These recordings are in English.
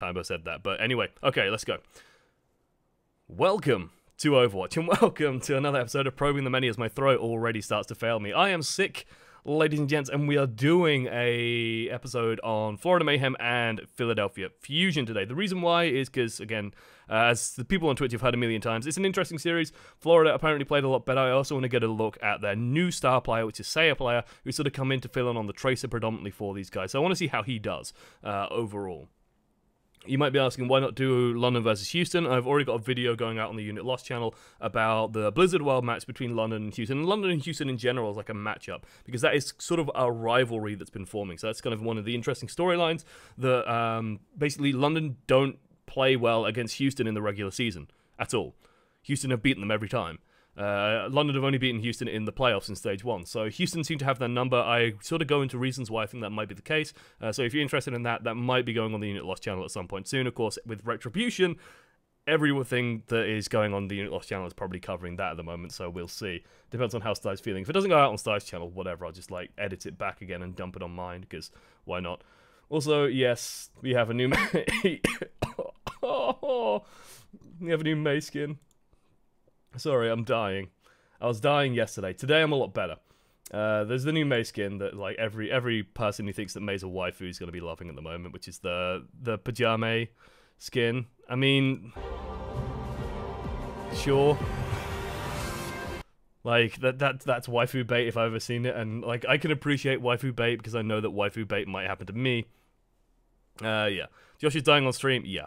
time I said that. But anyway, okay, let's go. Welcome to Overwatch, and welcome to another episode of Probing the Many as my throat already starts to fail me. I am sick, ladies and gents, and we are doing a episode on Florida Mayhem and Philadelphia Fusion today. The reason why is because, again, as the people on Twitch have heard a million times, it's an interesting series. Florida apparently played a lot better. I also want to get a look at their new star player, which is Saya player, who's sort of come in to fill in on the Tracer predominantly for these guys. So I want to see how he does overall. You might be asking, why not do London versus Houston? I've already got a video going out on the Unit Lost channel about the Blizzard World match between London and Houston. And London and Houston in general is like a matchup, because that is sort of a rivalry that's been forming. So that's kind of one of the interesting storylines that basically London don't play well against Houston in the regular season at all. Houston have beaten them every time. London have only beaten Houston in the playoffs in Stage 1. So Houston seem to have their number. I sort of go into reasons why I think that might be the case. So if you're interested in that, that might be going on the Unit Lost channel at some point soon. Of course, with Retribution, everything that is going on the Unit Lost channel is probably covering that at the moment, so we'll see. Depends on how Sty's feeling. If it doesn't go out on Sty's channel, whatever, I'll just like edit it back again and dump it on mine, because why not? Also, yes, we have a new we have a new May skin. Sorry, I'm dying. I was dying yesterday. Today I'm a lot better. There's the new May skin that like every person who thinks that May's a waifu is going to be loving at the moment, which is the pajama skin. I mean, sure. Like that's waifu bait if I've ever seen it, and like I can appreciate waifu bait because I know that waifu bait might happen to me. Yeah. Josh is dying on stream. Yeah.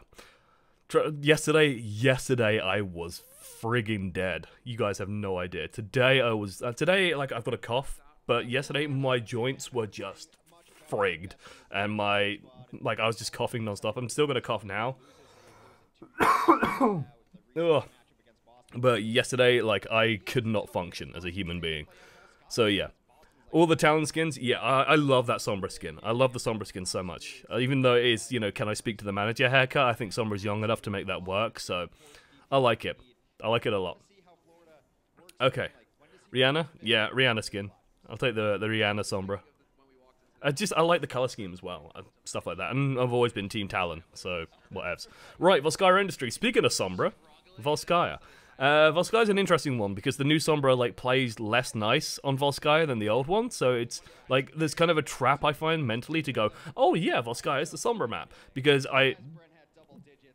Yesterday I was frigging dead. You guys have no idea. Today I was today like I've got a cough, but yesterday my joints were just frigged, and my I was just coughing nonstop. I'm still gonna cough now. Ugh. But yesterday, like, I could not function as a human being. So yeah. All the talent skins, yeah, I love that Sombra skin. I love the Sombra skin so much. Even though it is, you know, can I speak to the manager haircut, I think Sombra's young enough to make that work, so I like it. I like it a lot. Okay. Rihanna? Yeah, Rihanna skin. I'll take the Rihanna Sombra. I like the color scheme as well, stuff like that. And I've always been Team Talon, so whatevs. Right, Volskaya Industries. Speaking of Sombra, Volskaya. Volskaya's an interesting one because the new Sombra like plays less nice on Volskaya than the old one, so it's like there's kind of a trap I find mentally to go, oh yeah, Volskaya is the Sombra map, because I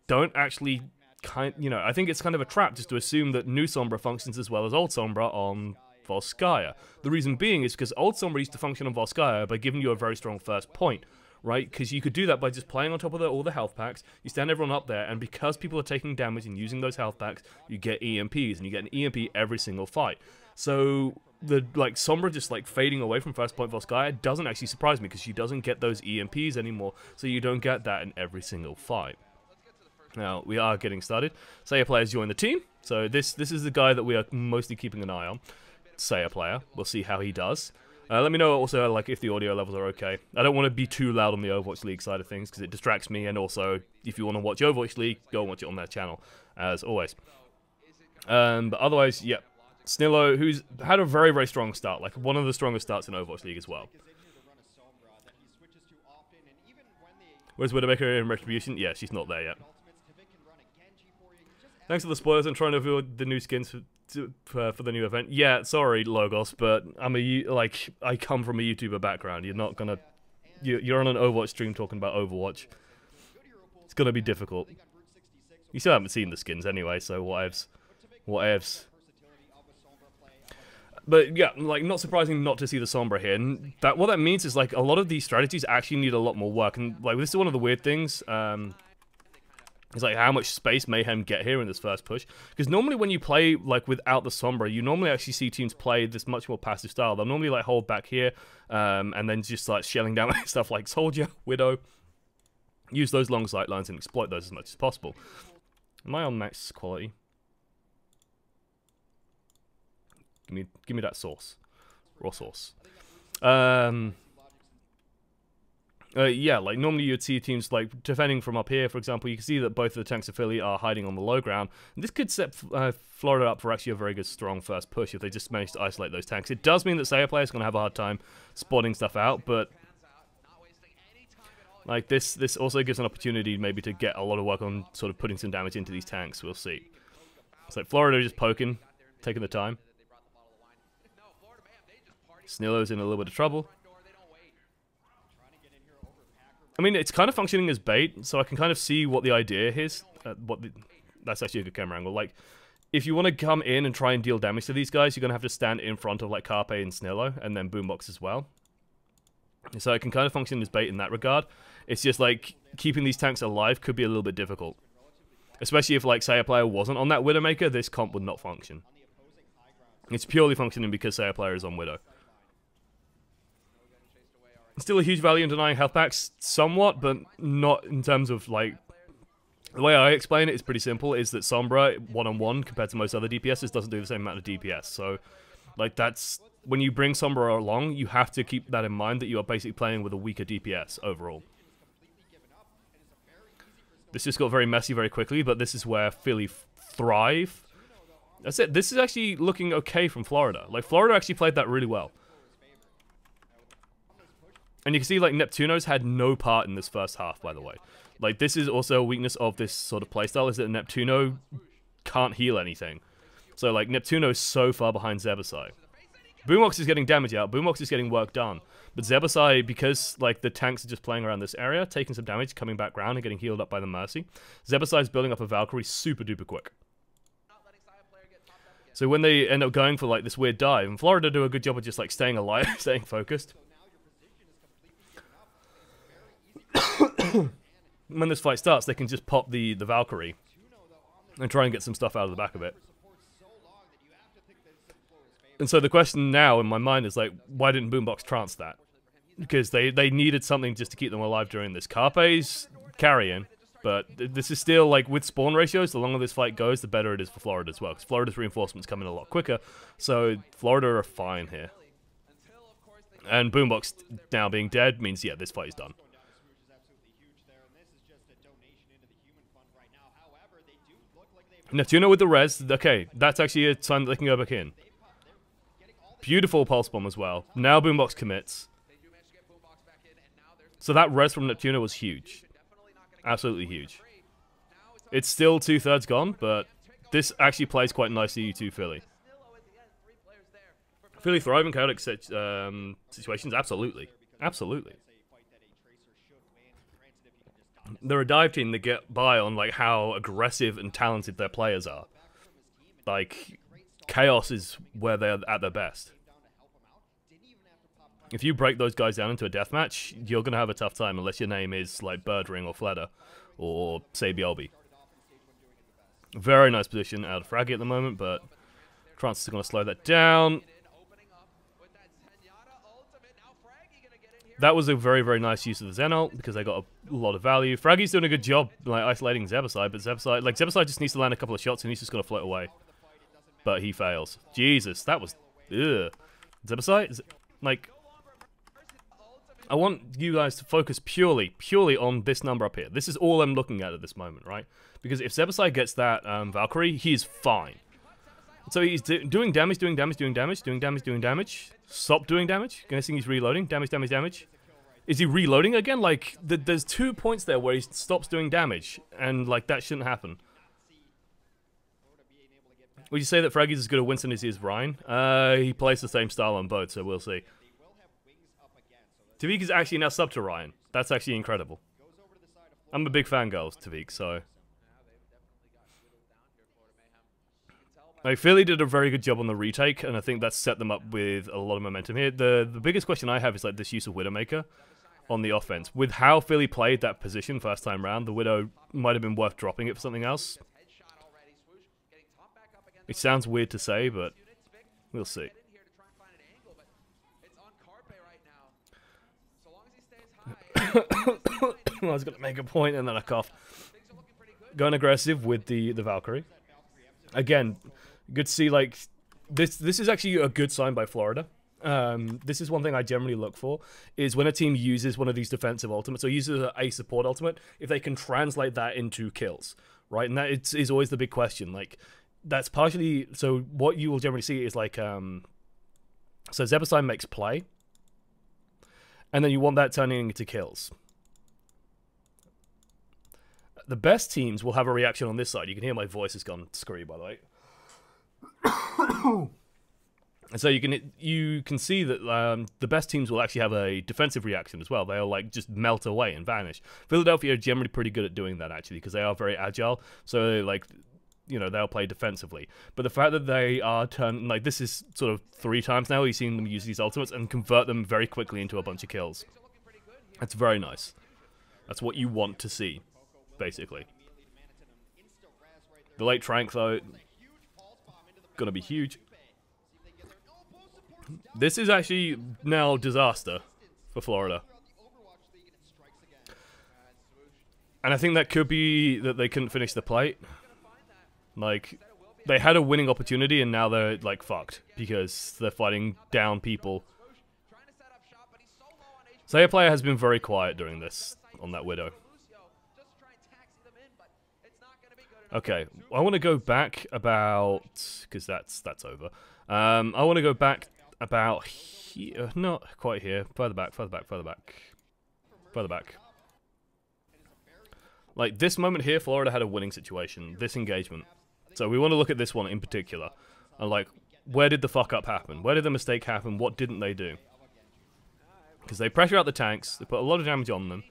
don't actually I think it's kind of a trap just to assume that new Sombra functions as well as old Sombra on Volskaya. The reason being is because old Sombra used to function on Volskaya by giving you a very strong first point, right? Because you could do that by just playing on top of all the health packs, you stand everyone up there, and because people are taking damage and using those health packs, you get EMPs, and you get an EMP every single fight. So the Sombra just like fading away from first point Volskaya doesn't actually surprise me, because she doesn't get those EMPs anymore, so you don't get that in every single fight. Now, we are getting started. Saya players join the team, so this is the guy that we are mostly keeping an eye on. Saya player. We'll see how he does. Let me know also like if the audio levels are okay. I don't want to be too loud on the Overwatch League side of things because it distracts me, and also if you want to watch Overwatch League, go and watch it on their channel, as always. But otherwise, yeah. Snillo, who's had a very, very strong start, like one of the strongest starts in Overwatch League as well. Where's Widowmaker in Retribution? Yeah, she's not there yet. Thanks for the spoilers. I'm trying to avoid the new skins for the new event. Yeah, sorry, Logos, but I come from a YouTuber background. You're not gonna, you're on an Overwatch stream talking about Overwatch. It's gonna be difficult. You still haven't seen the skins anyway, so whatevs. But yeah, like not surprising not to see the Sombra here. And what that means is like a lot of these strategies actually need a lot more work. And like this is one of the weird things. It's like how much space Mayhem get here in this first push. Because normally when you play like without the Sombra, you normally actually see teams play this much more passive style. They'll normally like hold back here, and then just like shelling down stuff like Soldier, Widow. Use those long sight lines and exploit those as much as possible. Am I on max quality? Give me that sauce. Raw sauce. Yeah, like normally you'd see teams like defending from up here, for example. You can see that both of the tanks of Philly are hiding on the low ground. And this could set Florida up for actually a very good, strong first push if they just manage to isolate those tanks. It does mean that Saya players are going to have a hard time spotting stuff out, but Like, this also gives an opportunity maybe to get a lot of work on sort of putting some damage into these tanks. We'll see. It's like Florida just poking, taking the time. Snillo's in a little bit of trouble. I mean, it's kind of functioning as bait, so I can kind of see what the idea is. That's actually a good camera angle. Like, if you want to come in and try and deal damage to these guys, you're going to have to stand in front of, like, Carpe and Snillo, and then Boombox as well. So it can kind of function as bait in that regard. It's just, like, keeping these tanks alive could be a little bit difficult. Especially if, like, say a player wasn't on that Widowmaker, this comp would not function. It's purely functioning because, say, a player is on Widow. Still a huge value in denying health packs, somewhat, but not in terms of, like... The way I explain it is pretty simple, is that Sombra, one-on-one, compared to most other DPSs, doesn't do the same amount of DPS. So, like, that's... When you bring Sombra along, you have to keep that in mind, that you are basically playing with a weaker DPS overall. This just got very messy very quickly, but this is where Philly thrive. That's it. This is actually looking okay from Florida. Like, Florida actually played that really well. And you can see, like, Neptuno's had no part in this first half, by the way. Like, this is also a weakness of this sort of playstyle, is that Neptuno can't heal anything. So, like, Neptuno's so far behind Zebasai. Boombox is getting damage out, Boombox is getting work done. But Zebasai, because, like, the tanks are just playing around this area, taking some damage, coming back round and getting healed up by the Mercy, Zebasai's building up a Valkyrie super duper quick. So when they end up going for, like, this weird dive, and Florida do a good job of just, like, staying alive, staying focused. When this fight starts, they can just pop the Valkyrie and try and get some stuff out of the back of it. And so the question now in my mind is, like, why didn't Boombox trance that? Because they needed something just to keep them alive during this. Carpe's carrying, but this is still, like, with spawn ratios, the longer this fight goes, the better it is for Florida as well. Because Florida's reinforcements come in a lot quicker, so Florida are fine here. And Boombox now being dead means, yeah, this fight is done. Neptuno with the res. Okay, that's actually a sign that they can go back in. Beautiful pulse bomb as well. Now Boombox commits. So that res from Neptuno was huge. Absolutely huge. It's still 2/3 gone, but this actually plays quite nicely to Philly. Philly thrive in chaotic situations? Absolutely. Absolutely. They're a dive team that get by on, like, how aggressive and talented their players are. Like, chaos is where they're at their best. If you break those guys down into a deathmatch, you're going to have a tough time unless your name is, like, Birdring or Fleda or Sabielby. Very nice position out of Fraggy at the moment, but Trance is going to slow that down. That was a very, very nice use of the Zen ult, because they got a lot of value. Fraggy's doing a good job, like, isolating Zebasai, but Zebasai just needs to land a couple of shots and he's just going to float away. But he fails. Jesus, that was... Ugh. Zebasai? Like... I want you guys to focus purely on this number up here. This is all I'm looking at this moment, right? Because if Zebasai gets that Valkyrie, he's fine. So he's doing damage. Stop doing damage. Guessing he's reloading. Damage. Is he reloading again? Like, there's 2 points there where he stops doing damage. And, like, that shouldn't happen. Would you say that Fraggy's as good at Winston as he is Ryan? He plays the same style on both, so we'll see. Tavik is actually now sub to Ryan. That's actually incredible. I'm a big fangirl of Tavik, so... Like, Philly did a very good job on the retake, and I think that's set them up with a lot of momentum here. The biggest question I have is, like, this use of Widowmaker on the offense. With how Philly played that position first time round, the Widow might have been worth dropping it for something else. It sounds weird to say, but we'll see. I was going to make a point, and then I coughed. Going aggressive with the Valkyrie. Again... Good to see, like, this is actually a good sign by Florida. This is one thing I generally look for, is when a team uses one of these defensive ultimates, or uses a support ultimate, if they can translate that into kills, right? And that is always the big question. Like, that's partially, so what you will generally see is, like, so Zebasai makes play, and then you want that turning into kills. the best teams will have a reaction on this side. You can hear my voice has gone screwy, by the way. And so you can see that the best teams will actually have a defensive reaction as well. They'll like just melt away and vanish. Philadelphia are generally pretty good at doing that actually because they are very agile. So they, like, you know, they'll play defensively. But the fact that they are turning, like, this is sort of 3 times now we've seen them use these ultimates and convert them very quickly into a bunch of kills. That's very nice. That's what you want to see, basically. The late Trank, though, gonna be huge. This is actually now disaster for Florida. And I think that could be that they couldn't finish the plate. Like, they had a winning opportunity and now they're, like, fucked. Because they're fighting down people. Slayer player has been very quiet during this on that Widow. Okay, I want to go back about... because that's over. I want to go back about here. Not quite here. Further back, further back, further back. Further back. Like, this moment here, Florida had a winning situation. This engagement. So we want to look at this one in particular. And, like, where did the fuck up happen? Where did the mistake happen? What didn't they do? Because they pressure out the tanks. They put a lot of damage on them.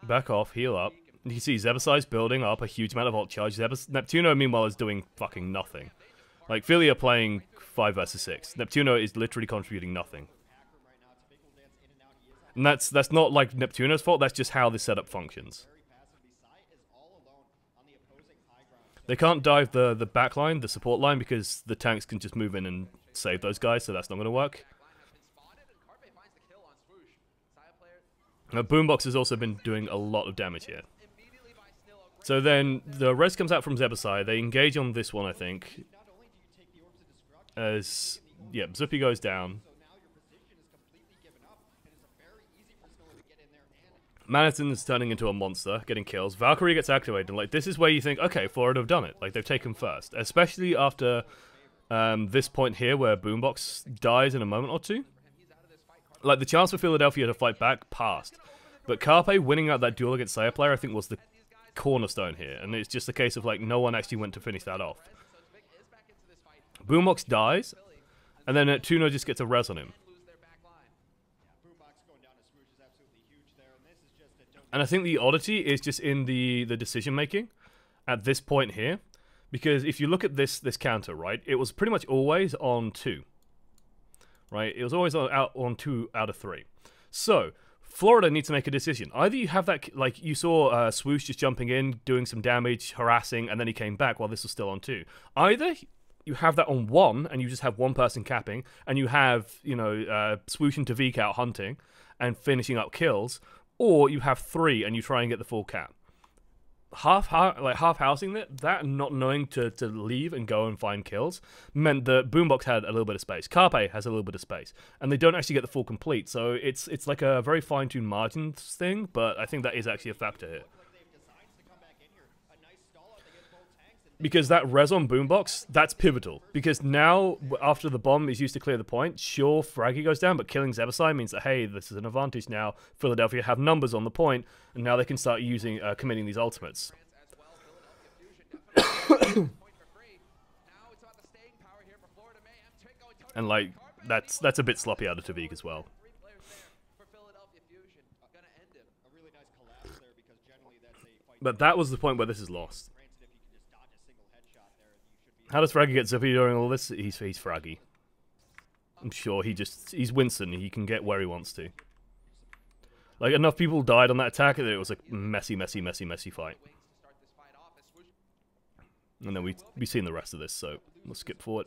Back off, heal up. You see Zebasai's building up a huge amount of ult charge. Neptuno, meanwhile, is doing fucking nothing. Like, Philly are playing 5 versus 6. Neptuno is literally contributing nothing. And that's not, like, Neptuno's fault. That's just how this setup functions. They can't dive the back line, the support line, because the tanks can just move in and save those guys, so that's not going to work. Now, Boombox has also been doing a lot of damage here. So then, the res comes out from Zebasai. They engage on this one, I think. As, yeah, Zuppy goes down. Manhattan's turning into a monster, getting kills. Valkyrie gets activated. And, like, this is where you think, okay, Florida have done it. Like, they've taken first. Especially after this point here where Boombox dies in a moment or two. Like, the chance for Philadelphia to fight back passed. But Carpe winning out that duel against Slayer player, I think, was the cornerstone here. And it's just a case of, like, no one actually went to finish that off. Boombox dies, and then Tuno just gets a res on him. And I think the oddity is just in the decision-making at this point here. Because if you look at this counter, right, it was pretty much always on 2. Right? It was always on 2 out of 3. So, Florida needs to make a decision. Either you have that, like, you saw Swoosh just jumping in, doing some damage, harassing, and then he came back while this was still on 2. Either you have that on 1, and you just have one person capping, and you have, you know, Swoosh and Tavik out hunting, and finishing up kills, or you have 3, and you try and get the full cap. Half-housing that and not knowing to leave and go and find kills meant that Boombox had a little bit of space. Carpe has a little bit of space. And they don't actually get the full complete. So it's like a very fine-tuned margins thing, but I think that is actually a factor here. Because that res on Boombox, that's pivotal. Because now, after the bomb is used to clear the point, sure, Fraggy goes down, but killing Zebasai means that, hey, this is an advantage now. Philadelphia have numbers on the point, and now they can start using, committing these ultimates. And, like, that's a bit sloppy out of Tavik as well. But that was the point where this is lost. How does Fraggy get Zippy during all this? He's Fraggy. I'm sure he's Winston. He can get where he wants to. Like, enough people died on that attack that it was a messy fight. And then we've seen the rest of this, so we'll skip forward.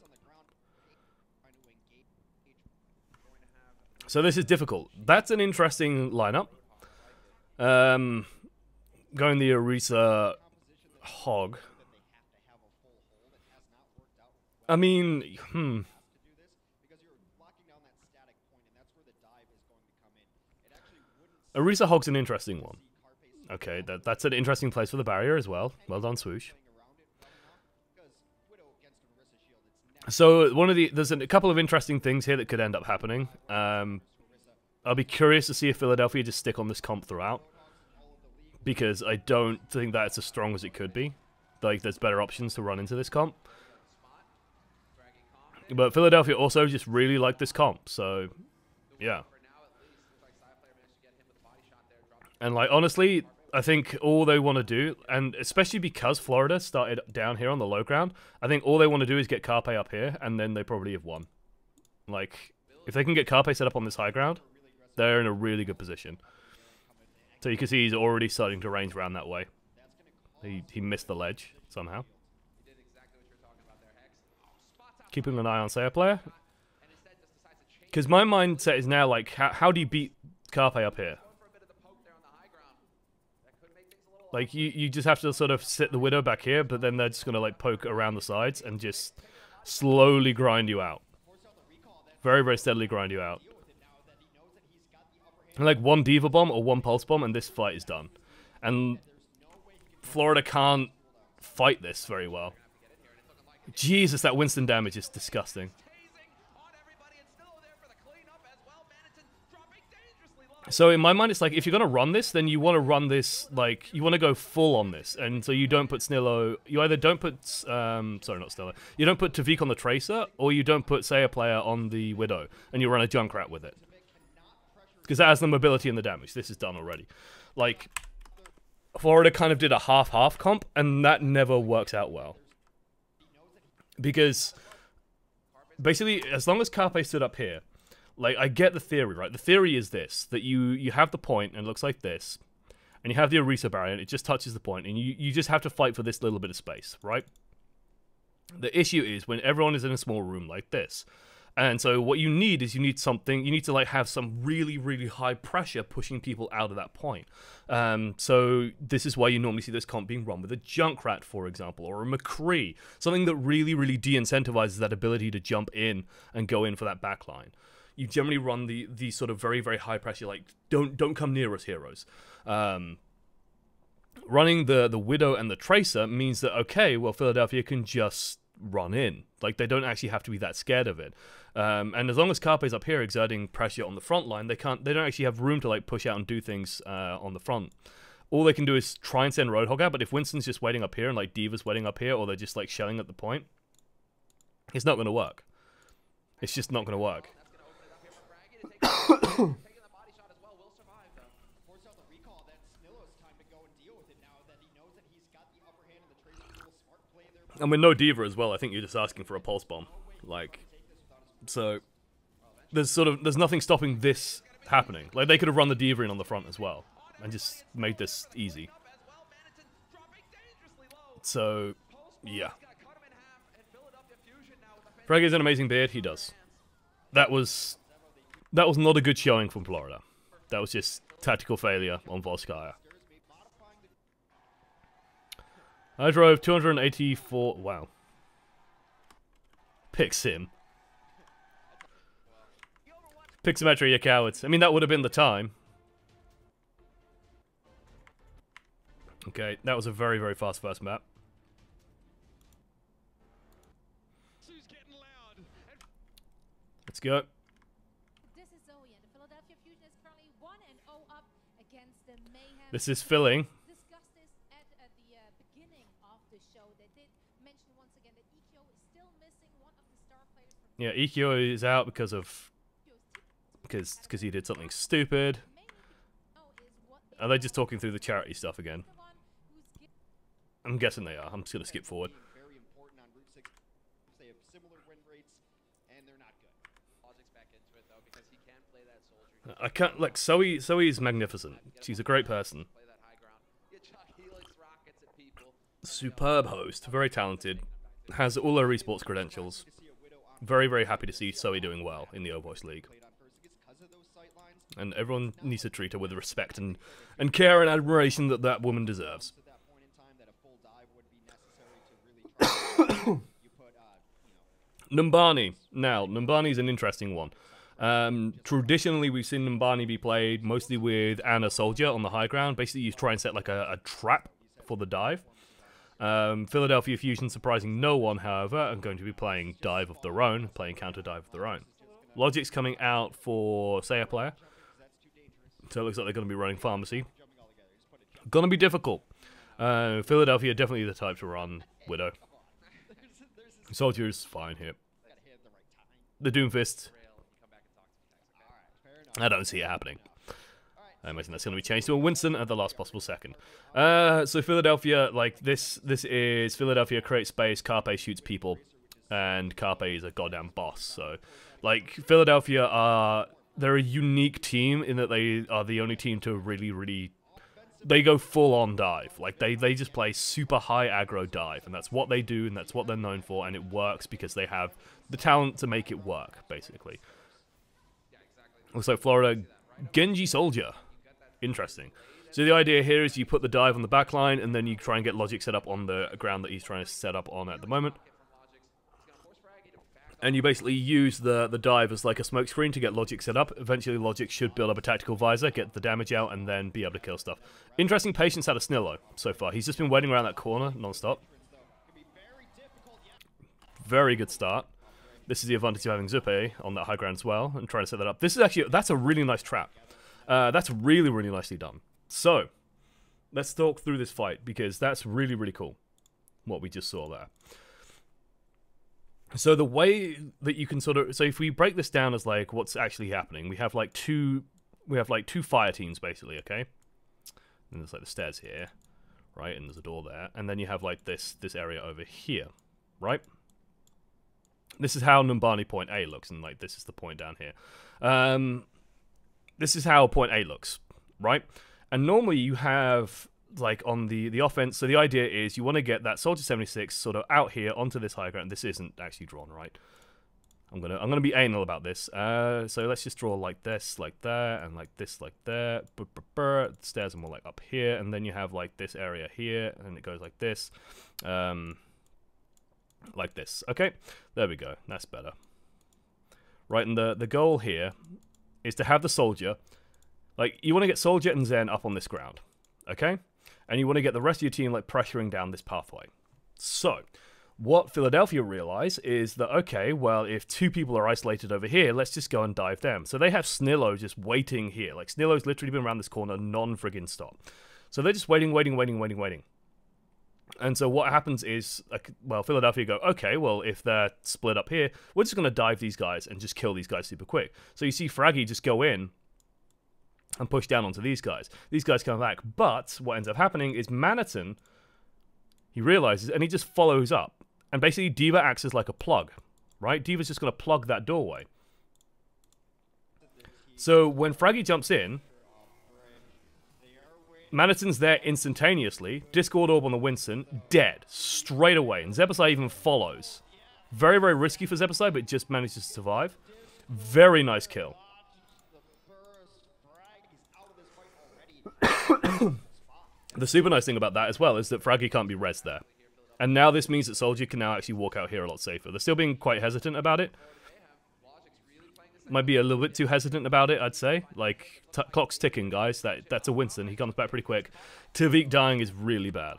So this is difficult. That's an interesting lineup. Going the Orisa Hog. I mean, Orisa Hog's an interesting one. Okay, that's an interesting place for the barrier as well. Well done, Swoosh. So there's a couple of interesting things here that could end up happening. I'll be curious to see if Philadelphia just stick on this comp throughout, because I don't think that it's as strong as it could be. Like, there's better options to run into this comp. But Philadelphia also just really like this comp, so yeah. And like, honestly, I think all they want to do, and especially because Florida started down here on the low ground, I think all they want to do is get Carpe up here, and then they probably have won. Like, if they can get Carpe set up on this high ground, they're in a really good position. So you can see he's already starting to range around that way. He missed the ledge somehow. Keeping an eye on Sayer player. Because my mindset is now like, how do you beat Carpe up here? Like, you just have to sort of sit the Widow back here, but then they're just going to, like, poke around the sides and just slowly grind you out. Very, very steadily grind you out. And, like, one Diva Bomb or one Pulse Bomb, and this fight is done. And Florida can't fight this very well. Jesus, that Winston damage is disgusting. So in my mind, it's like, if you're going to run this, then you want to run this, like, you want to go full on this. And so you don't put Snillo, you either don't put, sorry, not Snillo, you don't put Tavik on the Tracer, or you don't put Sayer player on the Widow, and you run a Junkrat with it. Because that has the mobility and the damage. This is done already. Like, Florida kind of did a half-half comp, and that never works out well. Because, basically, as long as Carpe stood up here, like, I get the theory, right? The theory is this, that you have the point, and it looks like this, and you have the Orisa barrier, and it just touches the point, and you just have to fight for this little bit of space, right? The issue is when everyone is in a small room like this. And so what you need is you need to, like, have some really, really high pressure pushing people out of that point. So this is why you normally see this comp being run with a Junkrat, for example, or a McCree. Something that really, really de-incentivizes that ability to jump in and go in for that backline. You generally run the sort of very, very high pressure, like, don't come near us, heroes. Running the Widow and the Tracer means that, okay, well, Philadelphia can just run in. Like, they don't actually have to be that scared of it. And as long as Carpe's up here exerting pressure on the front line, they don't actually have room to, like, push out and do things on the front. All they can do is try and send Roadhog out, but if Winston's just waiting up here and, like, Diva's waiting up here, or they're just, like, shelling at the point, it's not going to work. It's just not going to work. And with no Diva as well, I think you're just asking for a Pulse Bomb. Like, so there's nothing stopping this happening. Like, they could have run the Diva in on the front as well and just made this easy. So, yeah. Frege has an amazing beard. He does. That was not a good showing from Florida. That was just tactical failure on Volskaya. I drove 284... Wow. Pixim. Pixometry, you cowards. I mean, that would have been the time. Okay, that was a very, very fast first map. Let's go. This is Zoe, and the Philadelphia Fusion is currently 1-0 up against the Mayhem. This is filling. Discussed this at the beginning of the show. They did mention once again that Ikyo is still missing one of the star players from Yeah, Ikyo is out because he did something stupid. Are they just talking through the charity stuff again? I'm guessing they are. I'm just gonna skip forward. I can't, like, Zoe is magnificent. She's a great person. Superb host, very talented, has all her esports credentials. Very, very happy to see Zoe doing well in the Overwatch League. And everyone needs to treat her with the respect and care and admiration that that woman deserves. Numbani. Now, Numbani's an interesting one. Traditionally, we've seen Numbani be played mostly with Ana Soldier on the high ground. Basically, you try and set like a trap for the dive. Philadelphia Fusion, surprising no one, however, are going to be playing dive of their own, playing counter dive of their own. Logic's coming out for Sayer player. So it looks like they're going to be running Pharmacy. Going to be difficult. Philadelphia definitely the type to run Widow. Soldier's fine here. The Doomfist. I don't see it happening. I imagine that's going to be changed to a Winston at the last possible second. So Philadelphia, like this is Philadelphia creates space, Carpe shoots people, and Carpe is a goddamn boss. So, like Philadelphia they're a unique team in that they are the only team to really they go full on dive. Like they just play super high aggro dive, and that's what they do, and that's what they're known for, and it works because they have the talent to make it work. Basically, looks like Florida Genji Soldier. Interesting. So the idea here is you put the dive on the back line, and then you try and get Logic set up on the ground that he's trying to set up on at the moment. And you basically use the dive as like a smoke screen to get Logic set up. Eventually Logic should build up a tactical visor, get the damage out, and then be able to kill stuff. Interesting patience out of Snillo so far. He's just been waiting around that corner non-stop. Very good start. This is the advantage of having Zupe on that high ground as well, and trying to set that up. This is actually, that's a really nice trap. That's really nicely done. So, let's talk through this fight, because that's really cool, what we just saw there. So the way that you can sort of, so if we break this down as like what's actually happening, we have like two fire teams basically, okay? And there's like the stairs here, right? And there's a door there, and then you have like this area over here, right? This is how Numbani point A looks, and like this is the point down here. This is how point A looks, right? And normally you have, like, on the offense, so the idea is you want to get that Soldier 76 sort of out here onto this high ground. This isn't actually drawn right. I'm gonna be anal about this. So let's just draw like this, like there, and like this, like there. The stairs are more like up here, and then you have like this area here, and it goes like this. Like this. Okay, there we go. That's better. Right, and the goal here is to have the Soldier, like, you want to get Soldier and Zen up on this ground, okay? And you want to get the rest of your team, like, pressuring down this pathway. So, what Philadelphia realize is that, okay, well, if two people are isolated over here, let's just go and dive them. So they have Snillo just waiting here. Like, Snillo's literally been around this corner non-friggin' stop. So they're just waiting. And so what happens is, like, well, Philadelphia go, okay, well, if they're split up here, we're just going to dive these guys and just kill these guys super quick. So you see Fraggy just go in and push down onto these guys. These guys come back, but what ends up happening is Manhattan, he realizes, and he just follows up. And basically D.Va acts as like a plug, right? D.Va's just going to plug that doorway. So when Fraggy jumps in, Manhattan's there instantaneously. Discord Orb on the Winston, dead. Straight away. And Zebasai even follows. Very risky for Zebasai, but just manages to survive. Very nice kill. The super nice thing about that as well is that Fraggy can't be res there. And now this means that Soldier can now actually walk out here a lot safer. They're still being quite hesitant about it. Might be a little bit too hesitant about it, I'd say. Like, clock's ticking, guys. That's a Winston. He comes back pretty quick. Tavik dying is really bad.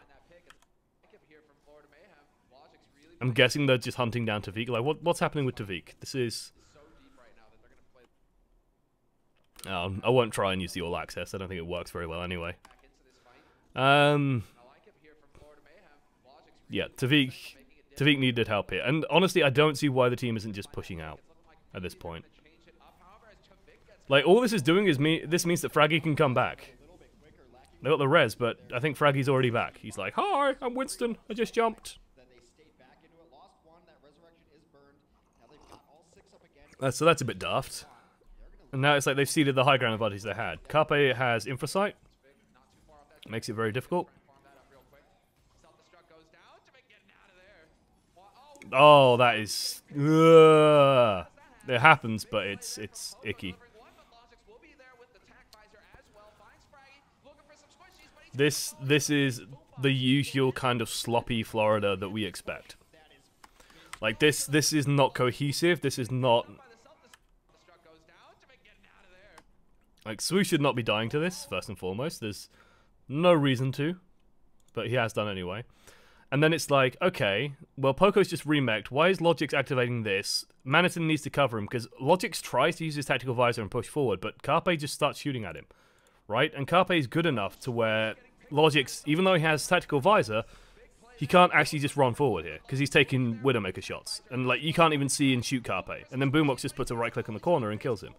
I'm guessing they're just hunting down Tavik. Like, what's happening with Tavik? This is... I won't try and use the all access. I don't think it works very well anyway. Yeah, Tavik needed help here. And honestly, I don't see why the team isn't just pushing out at this point. Like, all this is doing is this means that Fraggy can come back. They got the res, but I think Fraggy's already back. He's like, hi, I'm Winston. I just jumped. So that's a bit daft. And now it's like they've ceded the high ground advantage they had. Carpe has Infrasight. Makes it very difficult. Oh, that is... It happens, but it's icky. This is the usual kind of sloppy Florida that we expect. Like, this is not cohesive. This is not... Like, Swoosh should not be dying to this, first and foremost. There's no reason to, but he has done anyway. And then it's like, okay, well, Poco's just remeked. Why is Logix activating this? Manhattan needs to cover him, because Logix tries to use his tactical visor and push forward, but Carpe just starts shooting at him. right? And Carpe is good enough to where Logic's, even though he has Tactical Visor, he can't actually just run forward here, because he's taking Widowmaker shots. And, like, you can't even see and shoot Carpe. And then Boombox just puts a right click on the corner and kills him.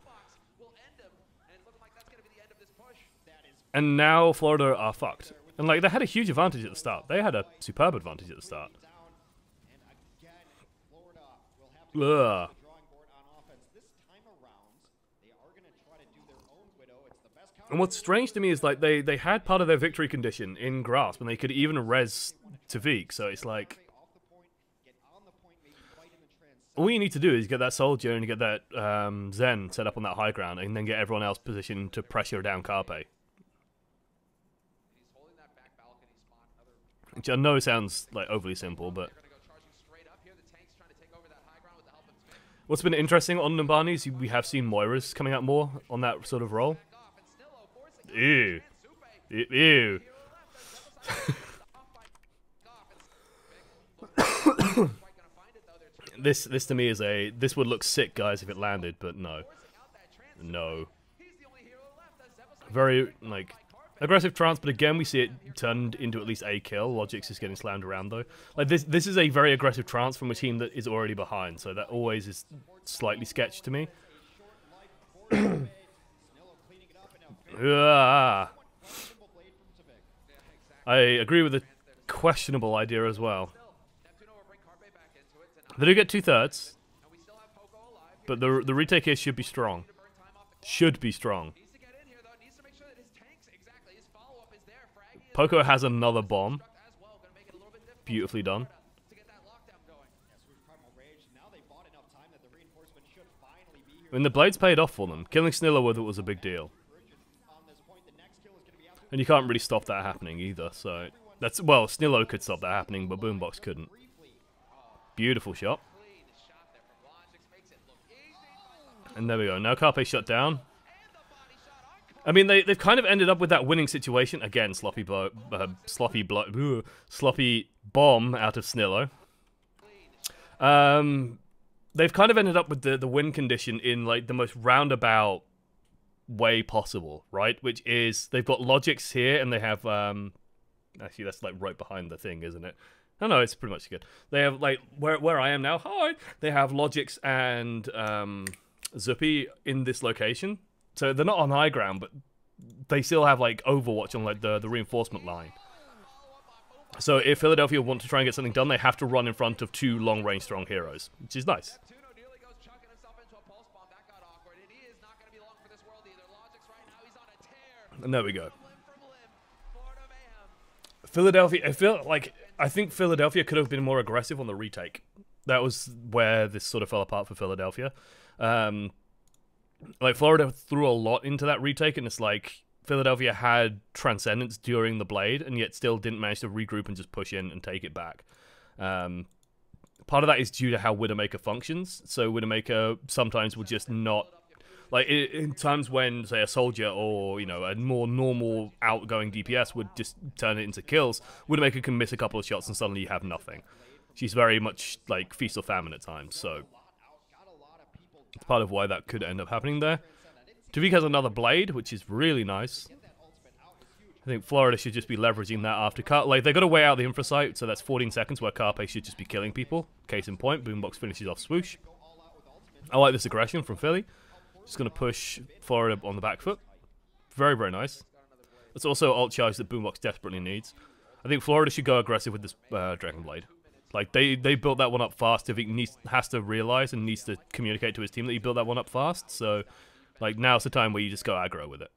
And now Florida are fucked. And, like, they had a huge advantage at the start. They had a superb advantage at the start. Ugh. And what's strange to me is, like, they had part of their victory condition in Grasp, and they could even res Tavik, so it's like... all you need to do is get that Soldier and get that Zen set up on that high ground, and then get everyone else positioned to pressure down Carpe. Which I know sounds, like, overly simple, but... what's been interesting on Numbani is we have seen Moira's coming out more on that sort of role. Ew. Ew. This to me is a... this would look sick, guys, if it landed, but no. No. Very, like... aggressive trance, but again, we see it turned into at least a kill. Logic's is getting slammed around, though. Like, this is a very aggressive trance from a team that is already behind, so that always is slightly sketchy to me. I agree with the questionable idea as well. They do get 2/3, but the retake here should be strong. Should be strong. Poco has another bomb. Beautifully done. And the blades paid off for them. Killing Snilla with it was a big deal. And you can't really stop that happening either, so... that's... well, Snillo could stop that happening, but Boombox couldn't. Beautiful shot. And there we go. Now Carpe shut down. I mean, they've kind of ended up with that winning situation. Again, sloppy bomb out of Snillo. They've kind of ended up with the win condition in, like, the most roundabout way possible, right? Which is, they've got Logics here, and they have, actually, that's, like, right behind the thing, isn't it? No, it's pretty much good. They have, like, where I am now, hi! They have Logics and, Zuppy in this location. So they're not on high ground, but they still have, like, Overwatch on, like, the reinforcement line. So if Philadelphia want to try and get something done, they have to run in front of 2 long-range strong heroes, which is nice. And there we go. Philadelphia, I think Philadelphia could have been more aggressive on the retake. That was where this sort of fell apart for Philadelphia. Like, Florida threw a lot into that retake, and it's like Philadelphia had Transcendence during the Blade, and yet still didn't manage to regroup and just push in and take it back. Part of that is due to how Widowmaker functions. So Widowmaker sometimes will just not... like, in times when, say, a Soldier or, you know, a more normal outgoing DPS would just turn it into kills, Widowmaker can miss a couple of shots and suddenly you have nothing. She's very much, like, feast or famine at times, so... it's part of why that could end up happening there. Tavik has another Blade, which is really nice. I think Florida should just be leveraging that after... like, they got to weigh out the infra site, so that's 14 seconds where Carpe should just be killing people. Case in point, Boombox finishes off Swoosh. I like this aggression from Philly. Just going to push Florida on the back foot. Very, very nice. It's also ult charge that Boombox desperately needs. I think Florida should go aggressive with this Dragon Blade. Like, they built that one up fast. Tavik has to realize and needs to communicate to his team that he built that one up fast. So, like, now's the time where you just go aggro with it.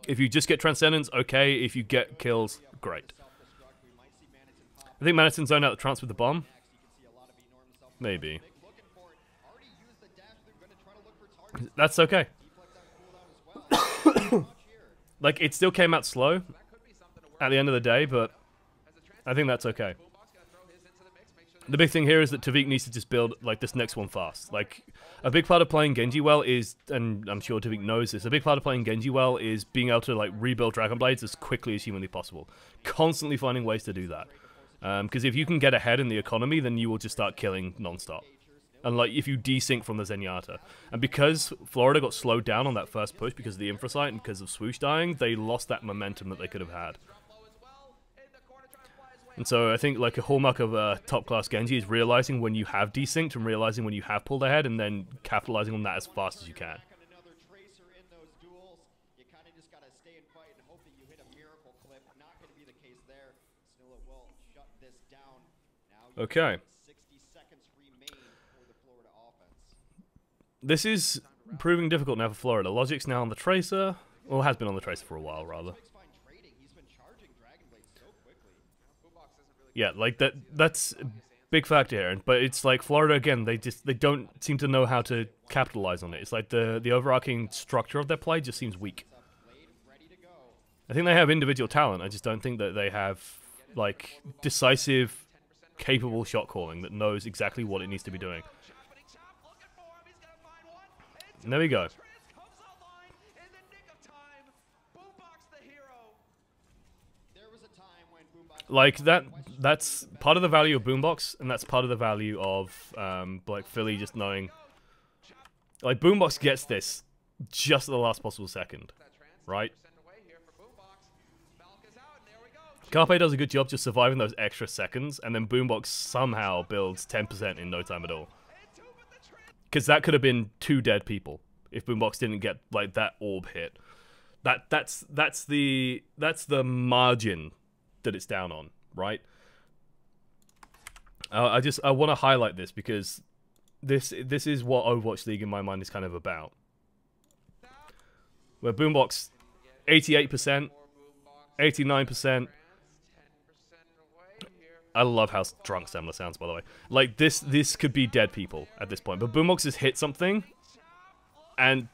If you just get Transcendence, okay. If you get kills, great. I think Manison zoned out the trance with the bomb. Maybe. That's okay. Like, it still came out slow at the end of the day, but I think that's okay. The big thing here is that Tavik needs to just build, like, this next one fast. Like, a big part of playing Genji well is, and I'm sure Tavik knows this, a big part of playing Genji well is being able to, like, rebuild Dragon Blades as quickly as humanly possible. Constantly finding ways to do that. Because if you can get ahead in the economy, then you will just start killing non-stop. And like if you desync from the Zenyatta. And because Florida got slowed down on that first push because of the infrasight and because of Swoosh dying, they lost that momentum that they could have had. And so I think like a hallmark of a top-class Genji is realizing when you have desynced and realizing when you have pulled ahead and then capitalizing on that as fast as you can. Okay. This is proving difficult now for Florida. Logic's now on the Tracer. Well, has been on the Tracer for a while, rather. Yeah, like that's a big factor here. But it's like Florida, again, they don't seem to know how to capitalize on it. It's like the overarching structure of their play just seems weak. I think they have individual talent. I just don't think that they have, like, decisive, capable shot calling that knows exactly what it needs to be doing. And there we go. Like, that's part of the value of Boombox, and that's part of the value of, like, Philly just knowing... Like, Boombox gets this just at the last possible second, right? Carpe does a good job just surviving those extra seconds, and then Boombox somehow builds 10% in no time at all. Because that could have been 2 dead people if Boombox didn't get, like, that orb hit. That's the margin that it's down on, right? I want to highlight this because this is what Overwatch League in my mind is kind of about. Where Boombox 88%, 89%. I love how drunk Semler sounds, by the way. Like this could be dead people at this point, but Boombox has hit something, and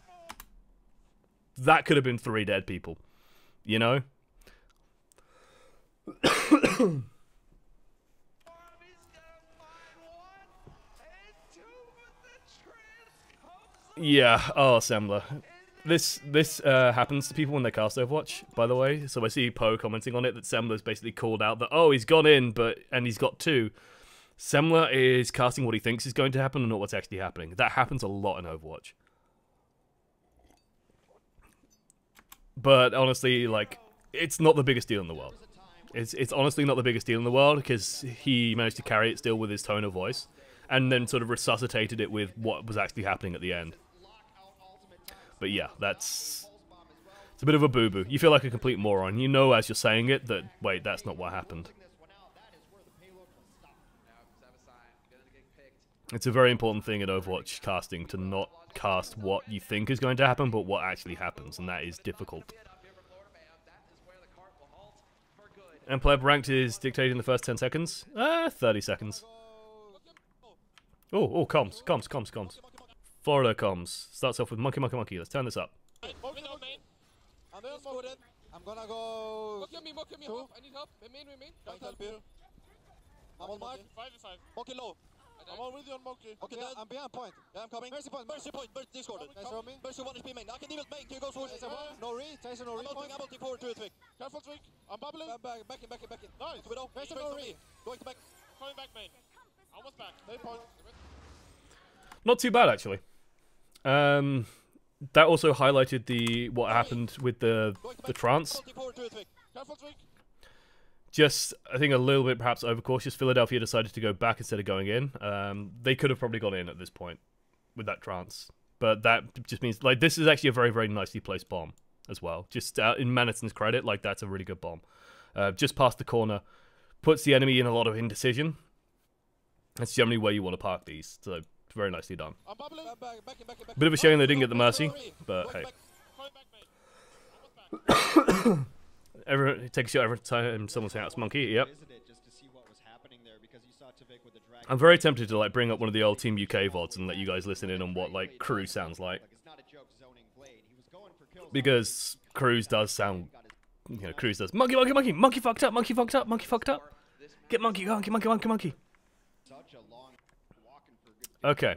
that could have been 3 dead people, you know? Yeah, oh, Semler. This happens to people when they cast Overwatch, by the way. So I see Poe commenting on it that Semler's basically called out that, oh, he's gone in, and he's got 2. Semler is casting what he thinks is going to happen and not what's actually happening. That happens a lot in Overwatch. But honestly, like, it's not the biggest deal in the world. It's honestly not the biggest deal in the world because he managed to carry it still with his tone of voice and then sort of resuscitated it with what was actually happening at the end. But yeah, it's a bit of a boo-boo. You feel like a complete moron. You know as you're saying it that, wait, that's not what happened. It's a very important thing in Overwatch casting to not cast what you think is going to happen, but what actually happens, and that is difficult. And Pleb ranked is dictating the first 10 seconds. 30 seconds. Oh, comms. Florida comms. Starts off with monkey. Let's turn this up. I'm gonna go... Monkey on me. I need help. Main. Don't help you. I'm on mark. 5v5. Monkey low. I'm already on monkey. Okay, I'm behind point. Yeah, I'm coming. Mercy point. Mercy discorded. Mercy 1 HP main. I can deal with main. Can you go forward? No re. Taser no re. I'm ulting forward to a twig. Careful twig. I'm bubbling. Back in. Nice. Widow. Mercy no re. Going to back. Coming back main. Almost back. Main point. Not too bad, actually. That also highlighted what happened with the trance. Just, I think, a little bit perhaps overcautious. Philadelphia decided to go back instead of going in. They could have probably gone in at this point with that trance. But that just means, like, this is actually a very, very nicely placed bomb as well. Just in Manhattan's credit, like, that's a really good bomb. Just past the corner. Puts the enemy in a lot of indecision. That's generally where you want to park these. So, very nicely done. Bit of a shame they didn't get the Mercy, but hey. It takes you every time someone's house. Monkey, yep. I'm very tempted to, like, bring up one of the old Team UK VODs and let you guys listen in on what, like, Cruz sounds like. Because Cruz does sound, you know, Cruz does, monkey fucked up. Get monkey. Okay.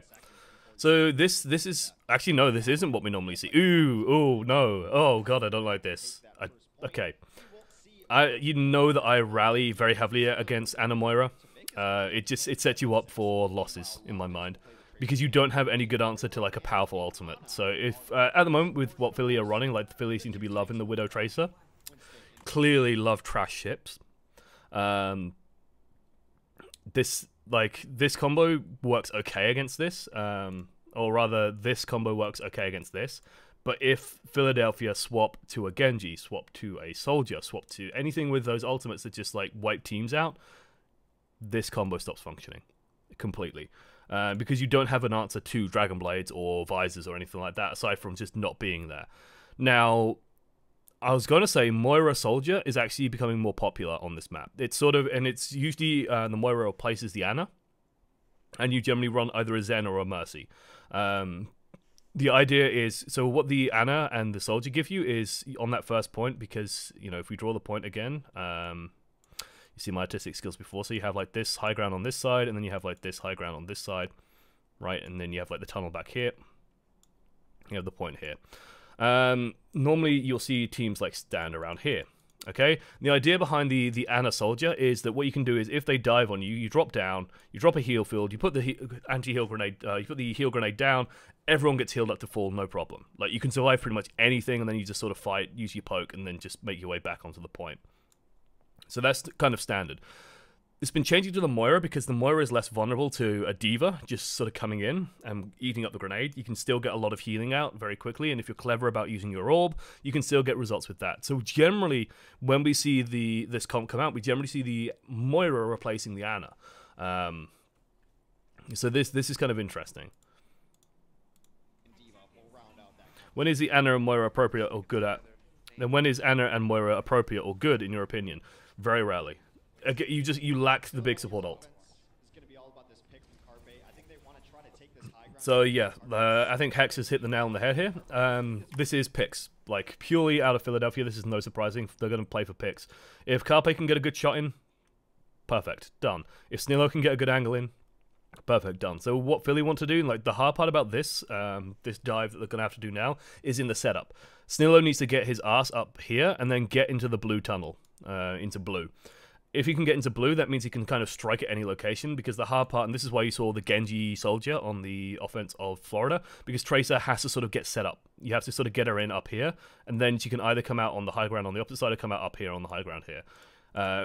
So this is, actually no, this isn't what we normally see. Ooh, oh no, oh god, I don't like this. Okay. You know that I rally very heavily against Ana Moira. It sets you up for losses in my mind. because you don't have any good answer to like a powerful ultimate. So if at the moment with what Philly are running, like the Philly seem to be loving the Widow Tracer, clearly love trash ships. This combo works okay against this, or rather this combo works okay against this. But if Philadelphia swap to a Genji, swap to a Soldier, swap to anything with those ultimates that just like wipe teams out, this combo stops functioning completely. Because you don't have an answer to Dragon Blades or Visors or anything like that, aside from just not being there. Now, I was going to say Moira Soldier is actually becoming more popular on this map. It's sort of, and it's usually the Moira replaces the Ana, and you generally run either a Zen or a Mercy. The idea is, so what the Ana and the Soldier give you is on that first point, because, you know, if we draw the point again, you see my artistic skills before, so you have like this high ground on this side, and then you have like this high ground on this side, right? And then you have like the tunnel back here. You have the point here. Normally you'll see teams like stand around here. Okay, the idea behind the Ana Soldier is that what you can do is if they dive on you, you drop down, you drop a heal field, you put the anti-heal grenade, you put the heal grenade down, everyone gets healed up to full, no problem. Like you can survive pretty much anything, and then you just sort of fight, use your poke, and then just make your way back onto the point. So that's kind of standard. It's been changing to the Moira because the Moira is less vulnerable to a Diva just sort of coming in and eating up the grenade. You can still get a lot of healing out very quickly, and if you're clever about using your orb, you can still get results with that. So generally, when we see this comp come out, we generally see the Moira replacing the Ana. So this is kind of interesting. When is the Ana and Moira appropriate or good at? Then when is Ana and Moira appropriate or good in your opinion? Very rarely. You lack the big support ult. So yeah, I think Hex has hit the nail on the head here. This is picks, like purely out of Philadelphia. This is no surprising. They're going to play for picks. If Carpe can get a good shot in, perfect, done. If Snillo can get a good angle in, perfect, done. So what Philly want to do, like the hard part about this, this dive that they're going to have to do now, is in the setup. Snillo needs to get his ass up here and then get into the blue tunnel, into blue. If he can get into blue, that means he can kind of strike at any location, because the hard part, and this is why you saw the Genji Soldier on the offense of Florida, because Tracer has to sort of get set up. You have to sort of get her in up here, and then she can either come out on the high ground on the opposite side or come out up here on the high ground here.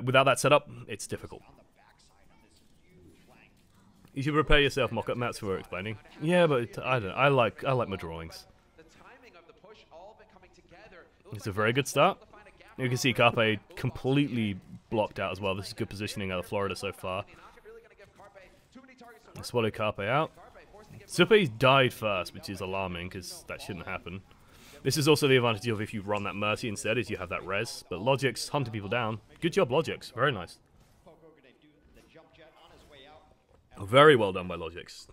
Without that setup, it's difficult. You should prepare yourself, mock-up mats for explaining. Yeah, but I don't know. I like my drawings. It's a very good start. You can see Carpe completely blocked out as well. This is good positioning out of Florida so far. Swallow Carpe out. Supe's died first, which is alarming because that shouldn't happen. This is also the advantage of if you run that Mercy instead, is you have that res. But Logic's hunting people down. Good job, Logic's. Very nice. Very well done by Logic's.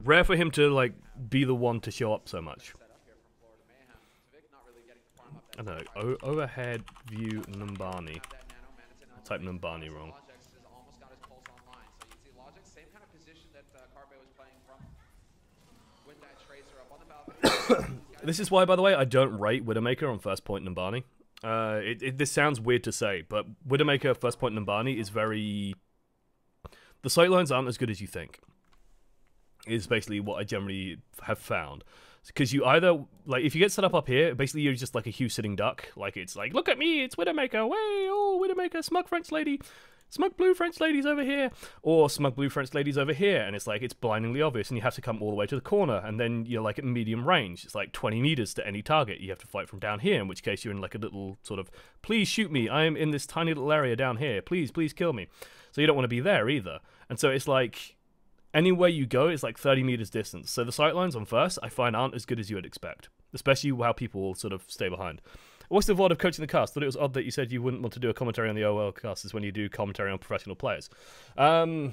Rare for him to like be the one to show up so much. I don't know, overhead view Numbani. I typed Numbani wrong. This is why, by the way, I don't rate Widowmaker on first point Numbani. This sounds weird to say, but Widowmaker first point Numbani is very... The sightlines aren't as good as you think, is basically what I generally have found. Because you either, like, if you get set up here, basically you're just like a huge sitting duck. Like, it's like, look at me, it's Widowmaker, way, oh, Widowmaker, smug French lady, smug blue French lady's over here, or smug blue French lady's over here, and it's like, it's blindingly obvious, and you have to come all the way to the corner, and then you're like at medium range. It's like 20 meters to any target. You have to fight from down here, in which case you're in like a little sort of, please shoot me, I am in this tiny little area down here, please kill me. So you don't want to be there either. And so it's like, anywhere you go, it's like 30 meters distance. So the sightlines on first, I find, aren't as good as you would expect. Especially how people sort of stay behind. What's the VOD of coaching the cast? I thought it was odd that you said you wouldn't want to do a commentary on the OL casters when you do commentary on professional players. It's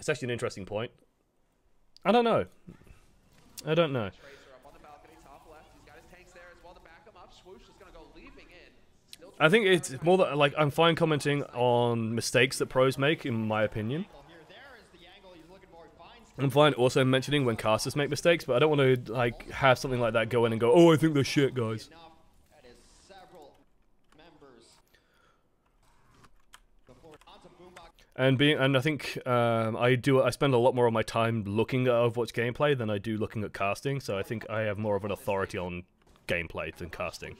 actually an interesting point. I don't know. I don't know. I think it's more that, like, I'm fine commenting on mistakes that pros make, in my opinion. I'm fine also mentioning when casters make mistakes, but I don't want to like have something like that go in and go, oh, I think they're shit, guys. And I think I spend a lot more of my time looking at Overwatch gameplay than I do looking at casting, so I think I have more of an authority on gameplay than casting.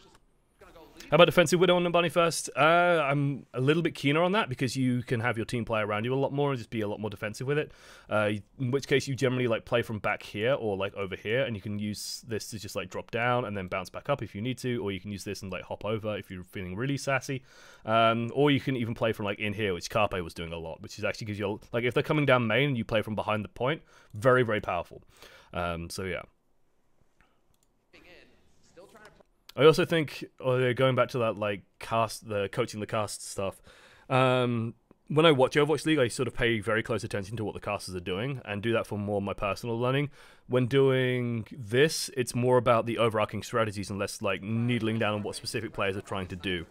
How about defensive Widow and Numbani first? I'm a little bit keener on that because you can have your team play around you a lot more and just be a lot more defensive with it. In which case you generally like play from back here or like over here, and you can use this to just like drop down and then bounce back up if you need to, or you can use this and like hop over if you're feeling really sassy. Or you can even play from like in here, which Carpe was doing a lot, which is actually gives you like if they're coming down main and you play from behind the point, very, very powerful. So yeah. I also think, going back to that, like, the coaching the cast stuff, when I watch Overwatch League, I sort of pay very close attention to what the casters are doing, and do that for more of my personal learning. When doing this, it's more about the overarching strategies and less, like, needling down on what specific players are trying to do.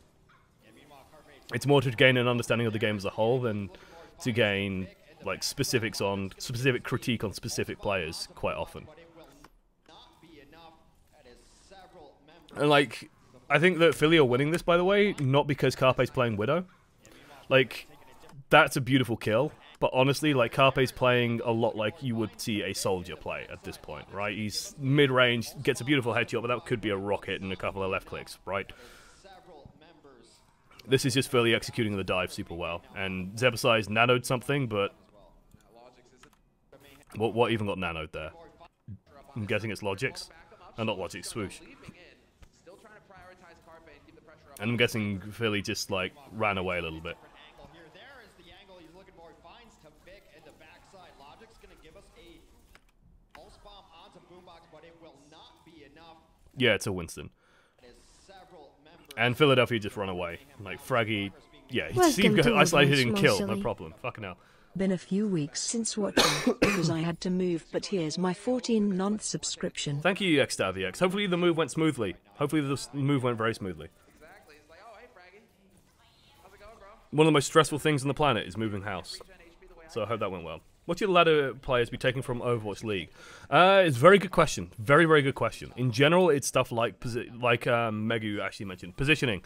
It's more to gain an understanding of the game as a whole than to gain, like, specific critique on specific players quite often. And, like, I think that Philly are winning this, by the way, not because Carpe's playing Widow. Like, that's a beautiful kill, but honestly, like, Carpe's playing a lot like you would see a soldier play at this point, right? He's mid-range, gets a beautiful headshot, but that could be a rocket and a couple of left clicks, right? This is just Philly executing the dive super well, and Zebasai's nanoed something, but... What even got nanoed there? I'm guessing it's Logix? Not Logix, Swoosh. And I'm guessing Philly just, like, ran away a little bit. Yeah, it's a Winston. And Philadelphia just run away. Like, Fraggy... Yeah, he's isolated and killed, no problem. Fucking hell. Been a few weeks since watching, because I had to move, but here's my 14-month subscription. Thank you, XDavX. Hopefully the move went smoothly. Hopefully the move went very smoothly. One of the most stressful things on the planet is moving house. So I hope that went well. What should ladder players be taking from Overwatch League? It's a very good question. Very, very good question. In general, it's stuff like Megu actually mentioned. Positioning.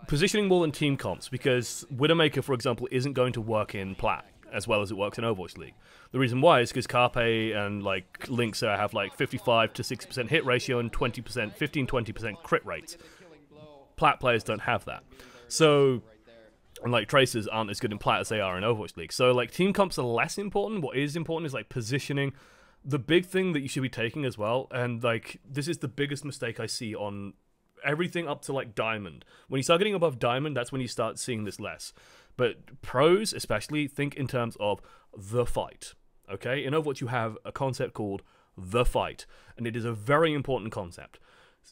Positioning more than team comps, because Widowmaker, for example, isn't going to work in Plat as well as it works in Overwatch League. The reason why is because Carpe and like Lynx have like 55 to 60% hit ratio and 15-20% crit rates. Plat players don't have that. So... And, like, Tracers aren't as good in Plat as they are in Overwatch League. So, like, team comps are less important. What is important is, like, positioning. The big thing that you should be taking as well, and, like, this is the biggest mistake I see on everything up to, like, Diamond. When you start getting above Diamond, that's when you start seeing this less. But pros, especially, think in terms of the fight. Okay? In Overwatch, you have a concept called the fight. And it is a very important concept.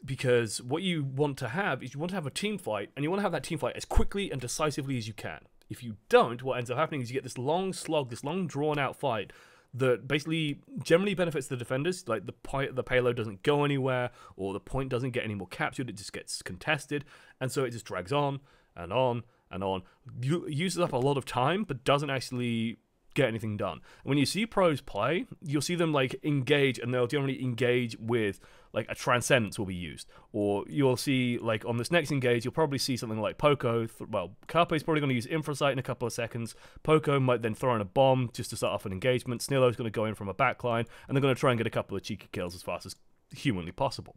Because what you want to have is you want to have a team fight, and you want to have that team fight as quickly and decisively as you can. If you don't, what ends up happening is you get this long slog, this long drawn-out fight that basically generally benefits the defenders. Like the payload doesn't go anywhere, or the point doesn't get any more captured, it just gets contested, and so it just drags on and on and on. Uses up a lot of time, but doesn't actually get anything done. When you see pros play, you'll see them like engage, and they'll generally engage with like a Transcendence will be used, or you'll see like on this next engage you'll probably see something like Poco. Well, Carpe's probably going to use Infrasight in a couple of seconds. Poco might then throw in a bomb just to start off an engagement. Snillo's going to go in from a backline, and they're going to try and get a couple of cheeky kills as fast as humanly possible.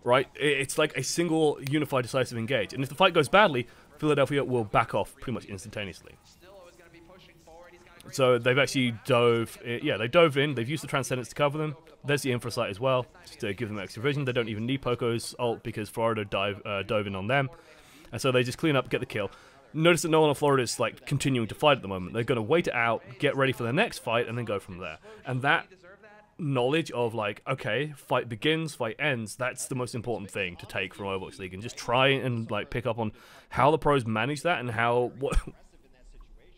Right? It's like a single unified decisive engage, and if the fight goes badly, Philadelphia will back off pretty much instantaneously. So they've actually dove in, they've used the Transcendence to cover them. There's the Infrasight as well, just to give them extra vision. They don't even need Poco's ult because Florida dove in on them. And so they just clean up, get the kill. Notice that no one on Florida is like continuing to fight at the moment. They're going to wait it out, get ready for the next fight, and then go from there. And that knowledge of like, okay, fight begins, fight ends, that's the most important thing to take from Overwatch League. And just try and like pick up on how the pros manage that and how,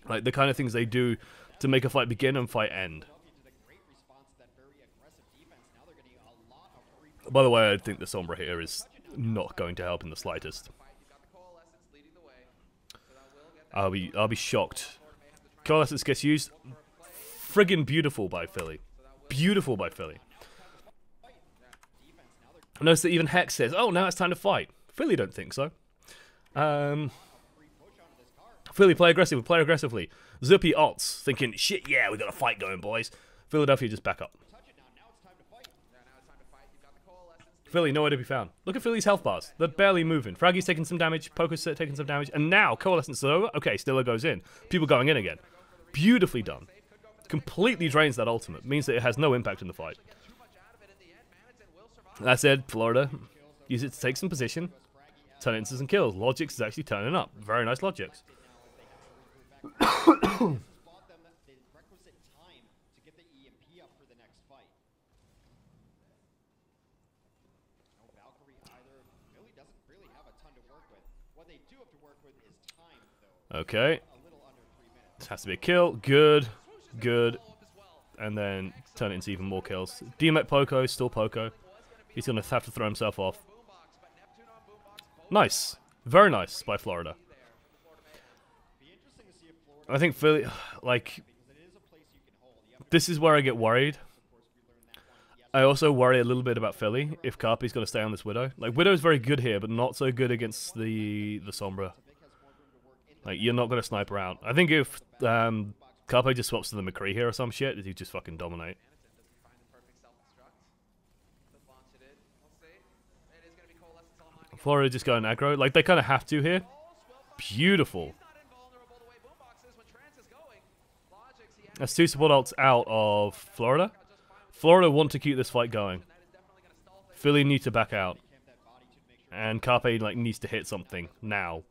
like the kind of things they do to make a fight begin and fight end. By the way, I think the Sombra here is not going to help in the slightest. I'll be shocked. Coalescence gets used. Friggin' beautiful by Philly. Beautiful by Philly. Notice that even Hex says, "Oh, now it's time to fight." Philly don't think so. Philly, play aggressively, play aggressively. Zippy ults, thinking, shit, yeah, we got a fight going, boys. Philadelphia, just back up. Philly, nowhere to be found. Look at Philly's health bars. They're barely moving. Fraggy's taking some damage, Poker's taking some damage, and now Coalescence is over. Okay, Stiller goes in. People going in again. Beautifully done. Completely drains that ultimate. Means that it has no impact in the fight. That said, Florida, use it to take some position. Turn it into some kills. Logix is actually turning up. Very nice Logix. Okay. This has to be a kill. Good. Good. And then turn it into even more kills. DMET Poco, still Poco. He's going to have to throw himself off. Nice. Very nice by Florida. I think Philly, like, this is where I get worried. I also worry a little bit about Philly if Carpe's going to stay on this Widow. Like, Widow's very good here, but not so good against the Sombra. Like, you're not going to snipe her out. I think if Carpe just swaps to the McCree here or some shit, he'd just fucking dominate. Florida just going aggro. Like, they kind of have to here. Beautiful. That's 2 support ults out of Florida. Florida want to keep this fight going. Philly need to back out. And Carpe, like, needs to hit something now.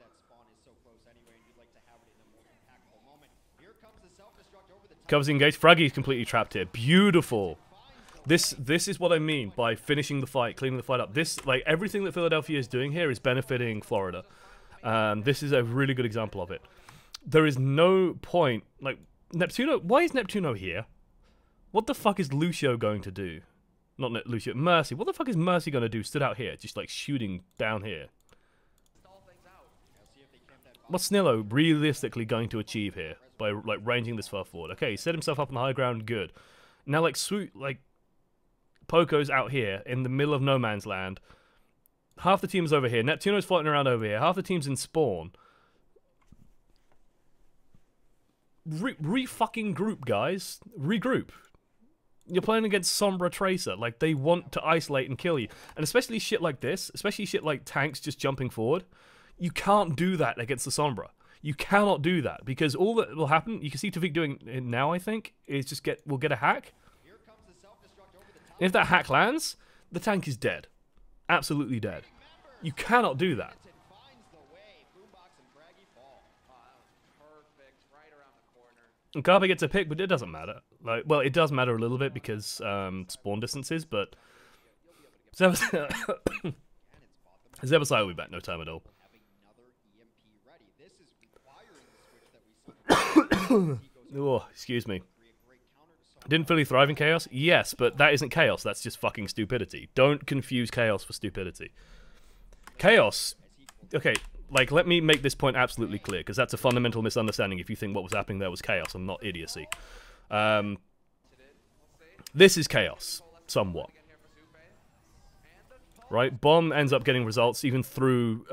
Covers engaged. Fraggy's completely trapped here. Beautiful. This is what I mean by finishing the fight, cleaning the fight up. This, like, everything that Philadelphia is doing here is benefiting Florida. This is a really good example of it. There is no point, like, Neptuno, why is Neptuno here? What the fuck is Lucio going to do? Not Lucio, Mercy. What the fuck is Mercy going to do stood out here, just like shooting down here? What's Snillo realistically going to achieve here by like ranging this far forward? Okay, he set himself up on the high ground, good. Now like Poco's out here in the middle of no man's land. Half the team's over here. Neptuno's floating around over here. Half the team's in spawn. Re-fucking group, guys. Regroup. You're playing against Sombra Tracer. Like, they want to isolate and kill you. And especially shit like this, especially shit like tanks just jumping forward, you can't do that against the Sombra. You cannot do that, because all that will happen, you can see Tavik doing it now, I think, is just we'll get a hack. And if that hack lands, the tank is dead. Absolutely dead. You cannot do that. And Carpe gets a pick, but it doesn't matter. Like, well, it does matter a little bit because spawn distances, but Zebasai will be back no time at all. Oh, excuse me. Didn't Philly thrive in chaos? Yes, but that isn't chaos. That's just fucking stupidity. Don't confuse chaos for stupidity. Chaos. Okay. Like, let me make this point absolutely clear, because that's a fundamental misunderstanding if you think what was happening there was chaos and not idiocy. This is chaos, somewhat. Right? Bomb ends up getting results even through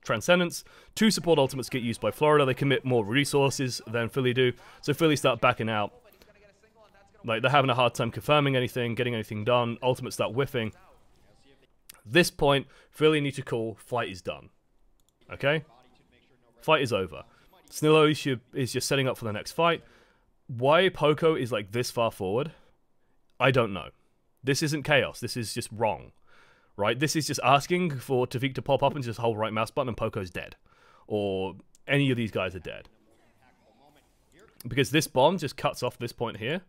Transcendence. 2 support ultimates get used by Florida. They commit more resources than Philly do, so Philly start backing out. Like, they're having a hard time confirming anything, getting anything done. Ultimates start whiffing. This point, Philly need to call, fight is done. Okay? Fight is over. Snillo is just setting up for the next fight. Why Poco is like this far forward, I don't know. This isn't chaos. This is just wrong. Right? This is just asking for Tavik to pop up and just hold right mouse button and Poco's dead. Or any of these guys are dead. Because this bomb just cuts off this point here.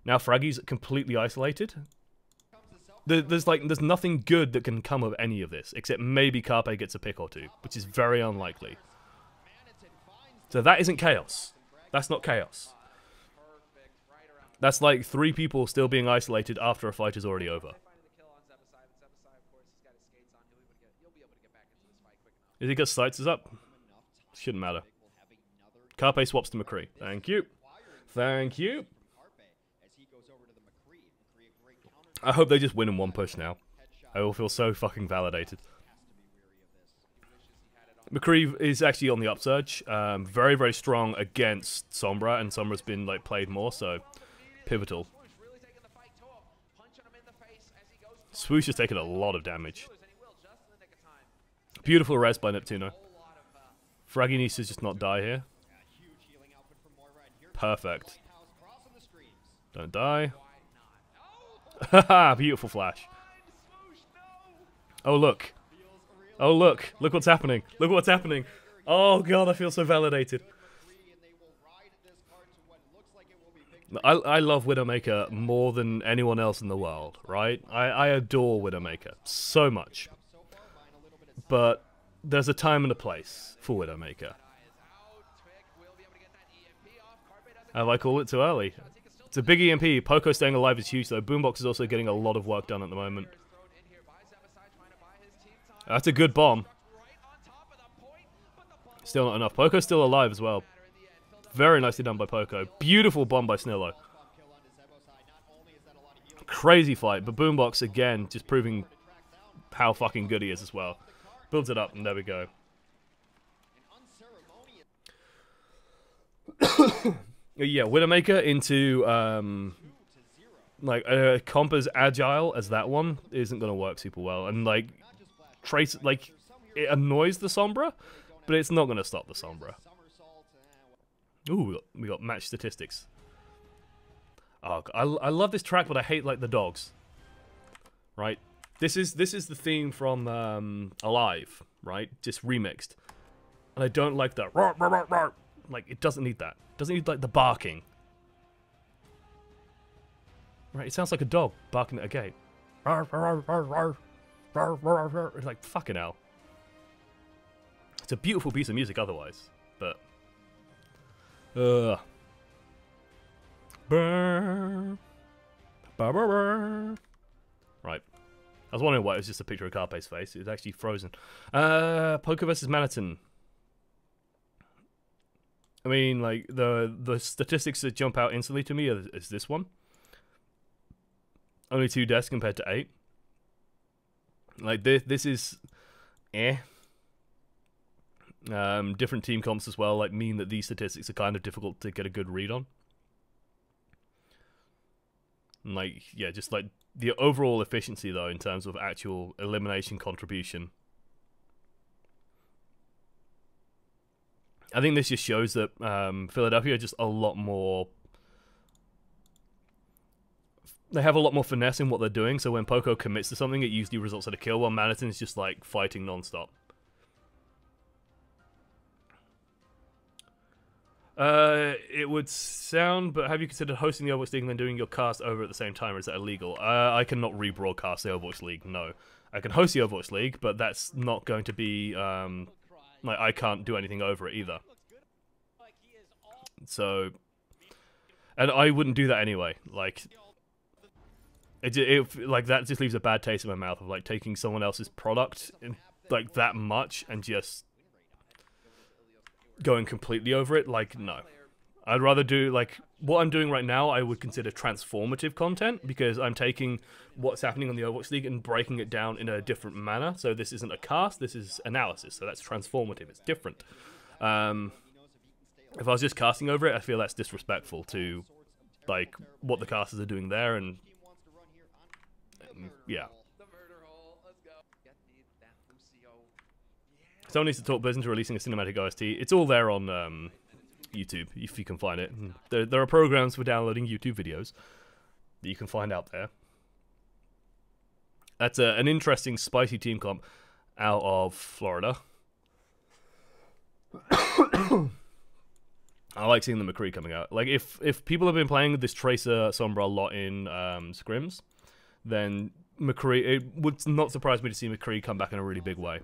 Now Fraggy's completely isolated. There's nothing good that can come of any of this, except maybe Carpe gets a pick or two, which is very unlikely. So that isn't chaos. That's not chaos. That's like 3 people still being isolated after a fight is already over. Is he got sights up? Shouldn't matter. Carpe swaps to McCree. Thank you. Thank you. I hope they just win in one push now. I will feel so fucking validated. McCree is actually on the upsurge. Very, very strong against Sombra, and Sombra's been like played more, so pivotal. Swoosh has taken a lot of damage. Beautiful res by Neptuno. Fraggy needs to just not die here. Perfect. Don't die. Haha, beautiful flash. Oh, look. Oh, look. Look what's happening. Look what's happening. Oh, God, I feel so validated. I love Widowmaker more than anyone else in the world, right? I adore Widowmaker so much. But there's a time and a place for Widowmaker. Have I called it too early? It's a big EMP. Poco staying alive is huge, though. Boombox is also getting a lot of work done at the moment. That's a good bomb. Still not enough. Poco's still alive as well. Very nicely done by Poco. Beautiful bomb by Snillo. Crazy fight, but Boombox again just proving how fucking good he is as well. Builds it up, and there we go. Yeah, Widowmaker into like a comp as agile as that one isn't gonna work super well, and like Trace, like it annoys the Sombra, but it's not gonna stop the Sombra. Ooh, we got match statistics. Oh, I love this track, but I hate like the dogs. Right, this is the theme from Alive, right? Just remixed, and I don't like that. Rawr, rawr, rawr, rawr. Like it doesn't need that. It doesn't need like the barking. Right, it sounds like a dog barking at a gate. Rawr, rawr, rawr, rawr. Rawr, rawr, rawr. It's like fucking hell. It's a beautiful piece of music otherwise, but. Burr. Burr, burr, burr. Right. I was wondering why it was just a picture of Carpe's face. It was actually frozen. Poker versus Maniton. I mean, like, the statistics that jump out instantly to me is this one. Only 2 deaths compared to 8. Like, this is... eh. Different team comps as well, like, mean that these statistics are kind of difficult to get a good read on. And, like, yeah, just, like, the overall efficiency, though, in terms of actual elimination contribution. I think this just shows that Philadelphia are just a lot more... They have a lot more finesse in what they're doing, so when Poco commits to something, it usually results in a kill, while Maniton is just, like, fighting non-stop. It would sound, but have you considered hosting the Overwatch League and then doing your cast over at the same time, or is that illegal? I cannot rebroadcast the Overwatch League, no. I can host the Overwatch League, but that's not going to be, like, I can't do anything over it either. So, and I wouldn't do that anyway, like, like, that just leaves a bad taste in my mouth of, like, taking someone else's product, like, that much, and just going completely over it. Like, no. I'd rather do, like, what I'm doing right now I would consider transformative content, because I'm taking what's happening on the Overwatch League and breaking it down in a different manner. So this isn't a cast, this is analysis, so that's transformative, it's different. If I was just casting over it, I feel that's disrespectful to, like, what the casters are doing there, and yeah. Someone needs to talk Blizzard into releasing a cinematic OST. It's all there on YouTube, if you can find it. There are programs for downloading YouTube videos that you can find out there. That's an interesting, spicy team comp out of Florida. I like seeing the McCree coming out. Like, if people have been playing this Tracer Sombra a lot in scrims, then McCree, it would not surprise me to see McCree come back in a really big way.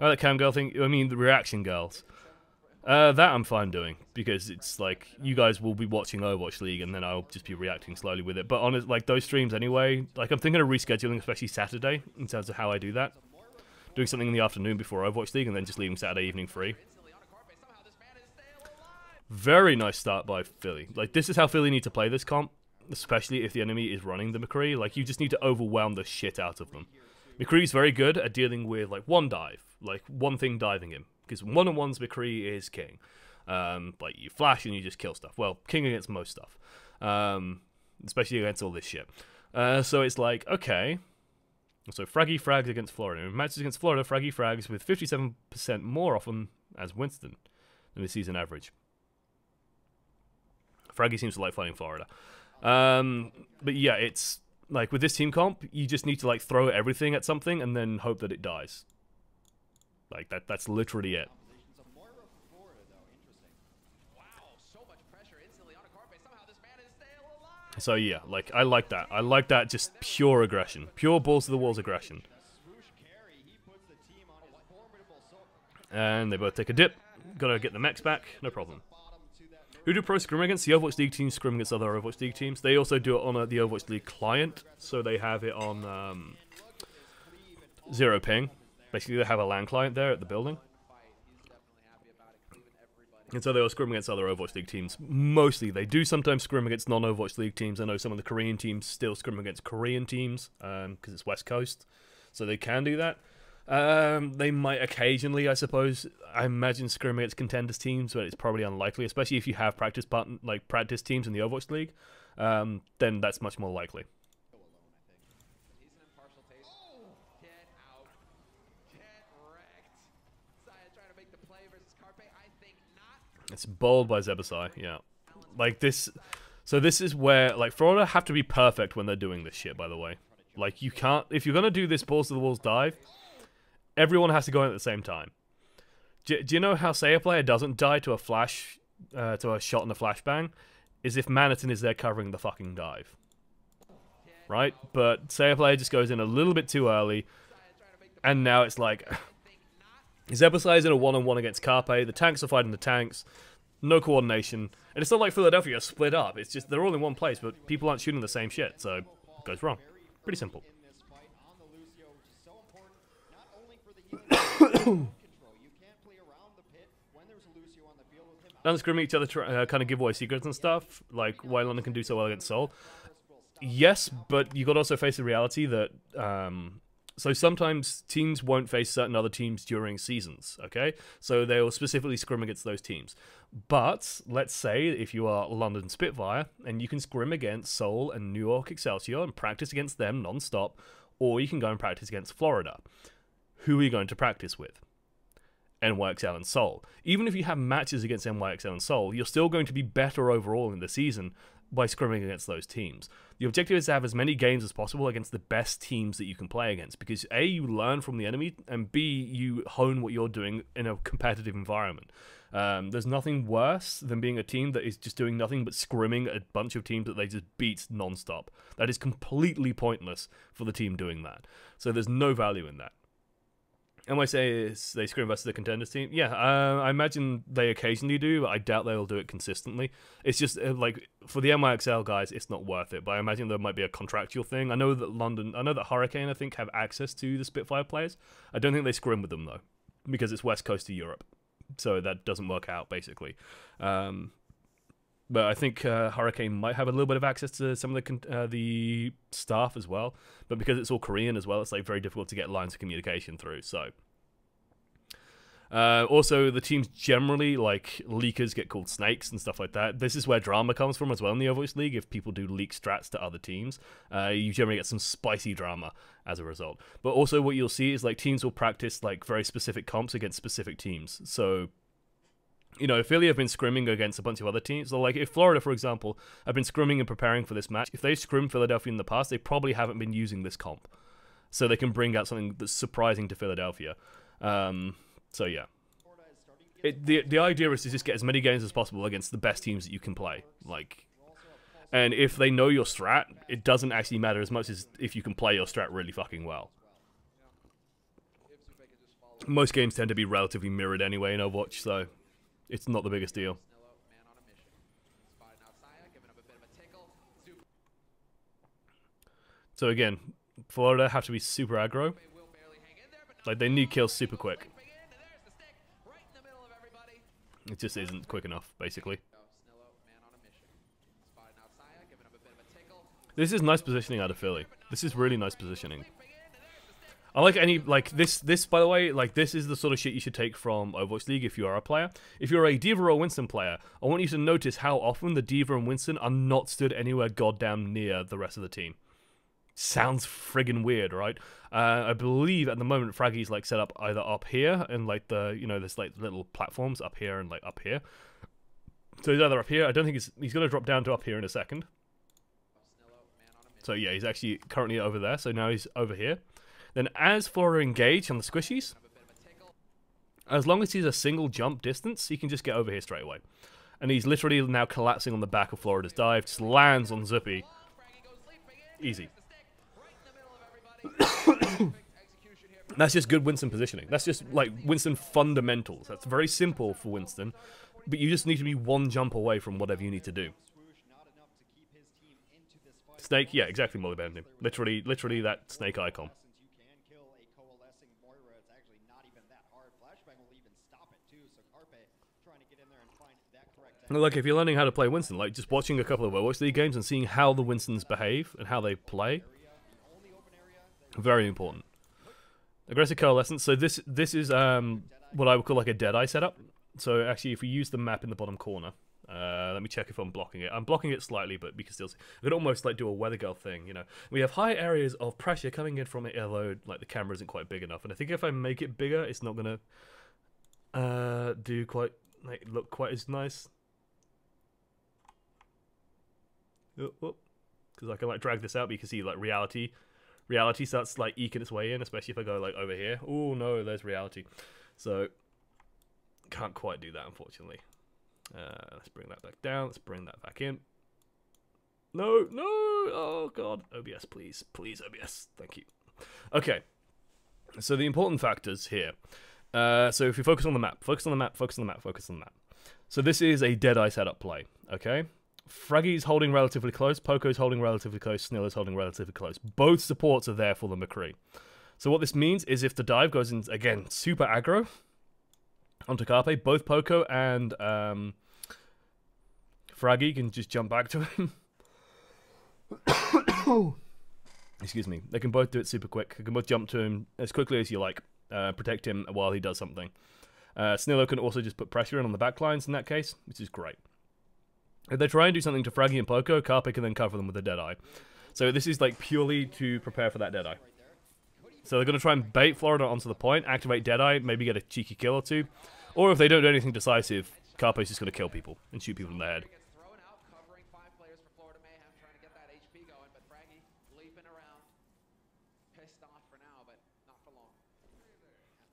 Oh, that cam girl thing, I mean the reaction girls. That I'm fine doing, because it's like, you guys will be watching Overwatch League and then I'll just be reacting slowly with it. But on like those streams anyway, like I'm thinking of rescheduling, especially Saturday, in terms of how I do that. Doing something in the afternoon before Overwatch League and then just leaving Saturday evening free. Very nice start by Philly. Like, this is how Philly need to play this comp, especially if the enemy is running the McCree. Like, you just need to overwhelm the shit out of them. McCree's very good at dealing with like one dive, like one thing diving him, because 1-on-1s McCree is king. Like you flash and you just kill stuff. Well, king against most stuff, especially against all this shit. So it's like, okay, so Fraggy frags against Florida. In matches against Florida, Fraggy frags with 57% more often as Winston than the season average. Fraggy seems to like fighting Florida. But yeah, it's like with this team comp, you just need to like throw everything at something and then hope that it dies. Like that's literally it. So yeah, like I like that. I like that just pure aggression. Pure balls to the walls aggression. And they both take a dip. Gotta get the mechs back, no problem. Who do pro scrim against? The Overwatch League teams scrim against other Overwatch League teams. They also do it on the Overwatch League client, so they have it on zero ping. Basically, they have a LAN client there at the building. And so they all scrim against other Overwatch League teams. Mostly, they do sometimes scrim against non-Overwatch League teams. I know some of the Korean teams still scrim against Korean teams, because it's West Coast. So they can do that. They might occasionally, I suppose. I imagine scrim against contenders teams, but it's probably unlikely, especially if you have practice teams in the Overwatch League. Then that's much more likely. It's bold by Zebasai, yeah. Like this, so this is where, like, Florida have to be perfect when they're doing this shit, by the way. Like, you can't, if you're gonna do this balls to the walls dive, everyone has to go in at the same time. Do you know how Saya player doesn't die to a flash, to a shot and a flashbang? Is if Manitin is there covering the fucking dive. Right? But Saya player just goes in a little bit too early, and now it's like... Zebasai is in a one-on-one against Carpe, the tanks are fighting the tanks, no coordination, and it's not like Philadelphia split up, it's just they're all in one place, but people aren't shooting the same shit, so it goes wrong. Pretty simple. Don't scrim each other kind of give away secrets and stuff, like why London can do so well against Seoul. Yes, but you got to also face the reality that... So sometimes teams won't face certain other teams during seasons, okay? So they'll specifically scrim against those teams. But let's say if you are London Spitfire and you can scrim against Seoul and New York Excelsior and practice against them non-stop, or you can go and practice against Florida. Who are you going to practice with? NYXL and Seoul. Even if you have matches against NYXL and Seoul, you're still going to be better overall in the season by scrimming against those teams. The objective is to have as many games as possible against the best teams that you can play against, because A, you learn from the enemy, and B, you hone what you're doing in a competitive environment. There's nothing worse than being a team that is just doing nothing but scrimming a bunch of teams that they just beat non-stop. That is completely pointless for the team doing that. So there's no value in that. And when I say they scrim versus the contenders team, yeah, I imagine they occasionally do, but I doubt they'll do it consistently. It's just, like, for the NYXL guys, it's not worth it, but I imagine there might be a contractual thing. I know that Hurricane, I think, have access to the Spitfire players. I don't think they scrim with them, though, because it's West Coast of Europe, so that doesn't work out, basically. But I think Hurricane might have a little bit of access to some of the staff as well. But because it's all Korean as well, it's like very difficult to get lines of communication through. So also, the teams generally, like leakers, get called snakes and stuff like that. This is where drama comes from as well in the Overwatch League. If people do leak strats to other teams, you generally get some spicy drama as a result. But also, what you'll see is like teams will practice like very specific comps against specific teams. So, you know, Philly have been scrimming against a bunch of other teams. So, like, if Florida, for example, have been scrimming and preparing for this match, if they scrimmed Philadelphia in the past, they probably haven't been using this comp. So they can bring out something that's surprising to Philadelphia. So, yeah. The idea is to just get as many games as possible against the best teams that you can play. Like, and if they know your strat, it doesn't actually matter as much as if you can play your strat really fucking well. Most games tend to be relatively mirrored anyway in Overwatch, so... it's not the biggest deal. So again, Florida have to be super aggro. Like, they need kills super quick. It just isn't quick enough, basically. This is nice positioning out of Philly. This is really nice positioning. I like any, like, this, by the way, like, this is the sort of shit you should take from Overwatch League if you are a player. If you're a D.Va or Winston player, I want you to notice how often the D.Va and Winston are not stood anywhere goddamn near the rest of the team. Sounds friggin' weird, right? I believe at the moment Fraggy's, like, set up either up here, and, like, the, you know, there's, like, little platforms up here and, like, up here. So he's either up here, I don't think he's going to drop down to up here in a second. So yeah, he's actually currently over there, so now he's over here. Then as for engage on the squishies, as long as he's a single jump distance, he can just get over here straight away. And he's literally now collapsing on the back of Florida's dive, just lands on Zippy. Easy. That's just good Winston positioning. That's just like Winston fundamentals. That's very simple for Winston, but you just need to be one jump away from whatever you need to do. Snake, yeah, exactly, Molly Bandit. Literally that snake icon. Like, if you're learning how to play Winston, like, just watching a couple of Overwatch League games and seeing how the Winstons behave and how they play, very important. Aggressive coalescence. So this is what I would call like a Deadeye setup. So actually, if we use the map in the bottom corner, let me check if I'm blocking it. I'm blocking it slightly, but we can still see. I could almost like do a weather girl thing, you know. We have high areas of pressure coming in from it, although like the camera isn't quite big enough. And I think if I make it bigger, it's not gonna do quite like look quite as nice. Because I can like drag this out, but you can see like reality starts like eking its way in, especially if I go like over here. Oh no, there's reality. So can't quite do that, unfortunately. Let's bring that back down. Let's bring that back in. No. Oh god, OBS, please, OBS. Thank you. Okay. So the important factors here. So if you focus on the map, focus on the map. So this is a Deadeye setup play. Okay. Fraggy's holding relatively close, Poco's holding relatively close, Sniller's holding relatively close. Both supports are there for the McCree. So what this means is if the dive goes in, again, super aggro onto Carpe, both Poco and Fraggy can just jump back to him. Excuse me. They can both do it super quick. They can both jump to him as quickly as you like, protect him while he does something. Sniller can also just put pressure in on the backlines in that case, which is great. If they try and do something to Fraggy and Poco, Carpe can then cover them with a Deadeye. So this is like purely to prepare for that Deadeye. So they're going to try and bait Florida onto the point, activate Deadeye, maybe get a cheeky kill or two. Or if they don't do anything decisive, Carpe's just going to kill people and shoot people in the head.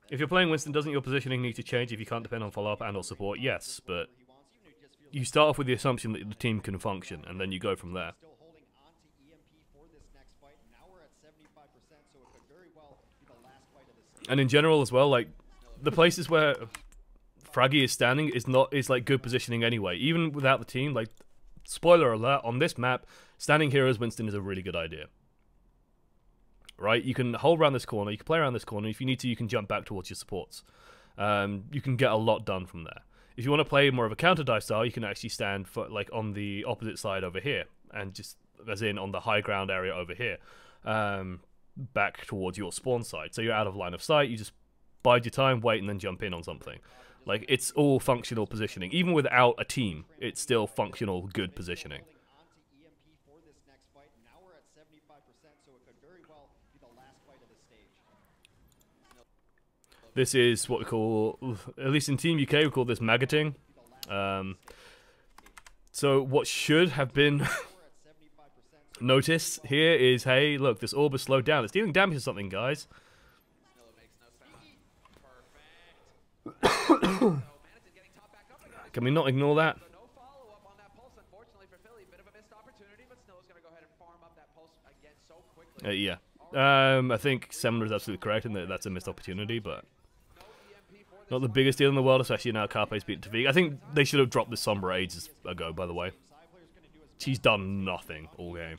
If you're playing Winston, doesn't your positioning need to change if you can't depend on follow-up and or support? Yes, but you start off with the assumption that the team can function, and then you go from there. And in general as well, like, the places where Fraggy is standing is like good positioning anyway. Even without the team, like, spoiler alert, on this map, standing here as Winston is a really good idea. Right? You can hold around this corner, you can play around this corner, if you need to, you can jump back towards your supports. You can get a lot done from there. If you want to play more of a counter dive style, you can actually stand for, like, on the opposite side over here, and just, as in on the high ground area over here, back towards your spawn side. So you're out of line of sight, you just bide your time, wait, and then jump in on something. Like, it's all functional positioning. Even without a team, it's still functional, good positioning. This is what we call, at least in Team UK, we call this maggoting. So what should have been noticed here is, hey, look, this orb is slowed down. It's dealing damage to something, guys. Can we not ignore that? Yeah. I think Semler is absolutely correct in that that's a missed opportunity, but not the biggest deal in the world, especially now Carpe's beaten Tavik. I think they should have dropped this Sombra ages ago, by the way. She's done nothing all game.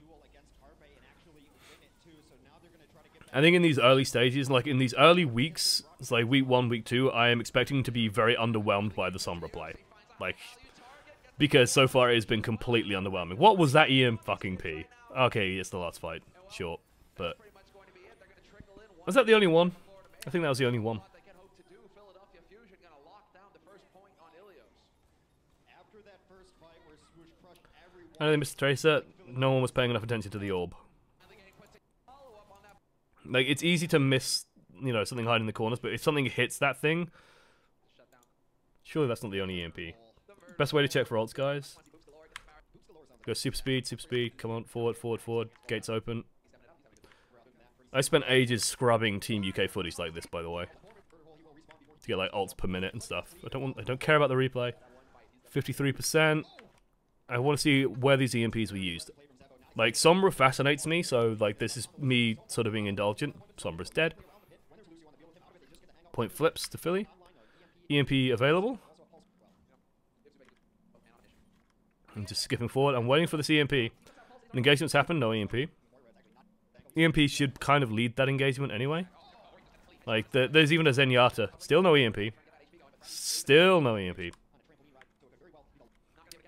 I think in these early stages, like in these early weeks, it's like week 1, week 2, I am expecting to be very underwhelmed by the Sombra play. Like, because so far it has been completely underwhelming. What was that EM fucking P? Okay, it's the last fight, sure, but Was that the only one? I think that was the only one. I know they missed the tracer. No one was paying enough attention to the orb. Like, it's easy to miss, you know, something hiding in the corners, but if something hits that thing, surely that's not the only EMP. Best way to check for ults, guys. Go super speed, come on, forward, forward, forward, gates open. I spent ages scrubbing Team UK footage like this, by the way. To get, like, ults per minute and stuff. I don't care about the replay. 53%. I want to see where these EMPs were used. Like, Sombra fascinates me, so, like, this is me sort of being indulgent. Sombra's dead. Point flips to Philly. EMP available. I'm just skipping forward. I'm waiting for this EMP. Engagements happen, no EMP. EMP should kind of lead that engagement anyway. Like, there's even a Zenyatta. Still no EMP. Still no EMP.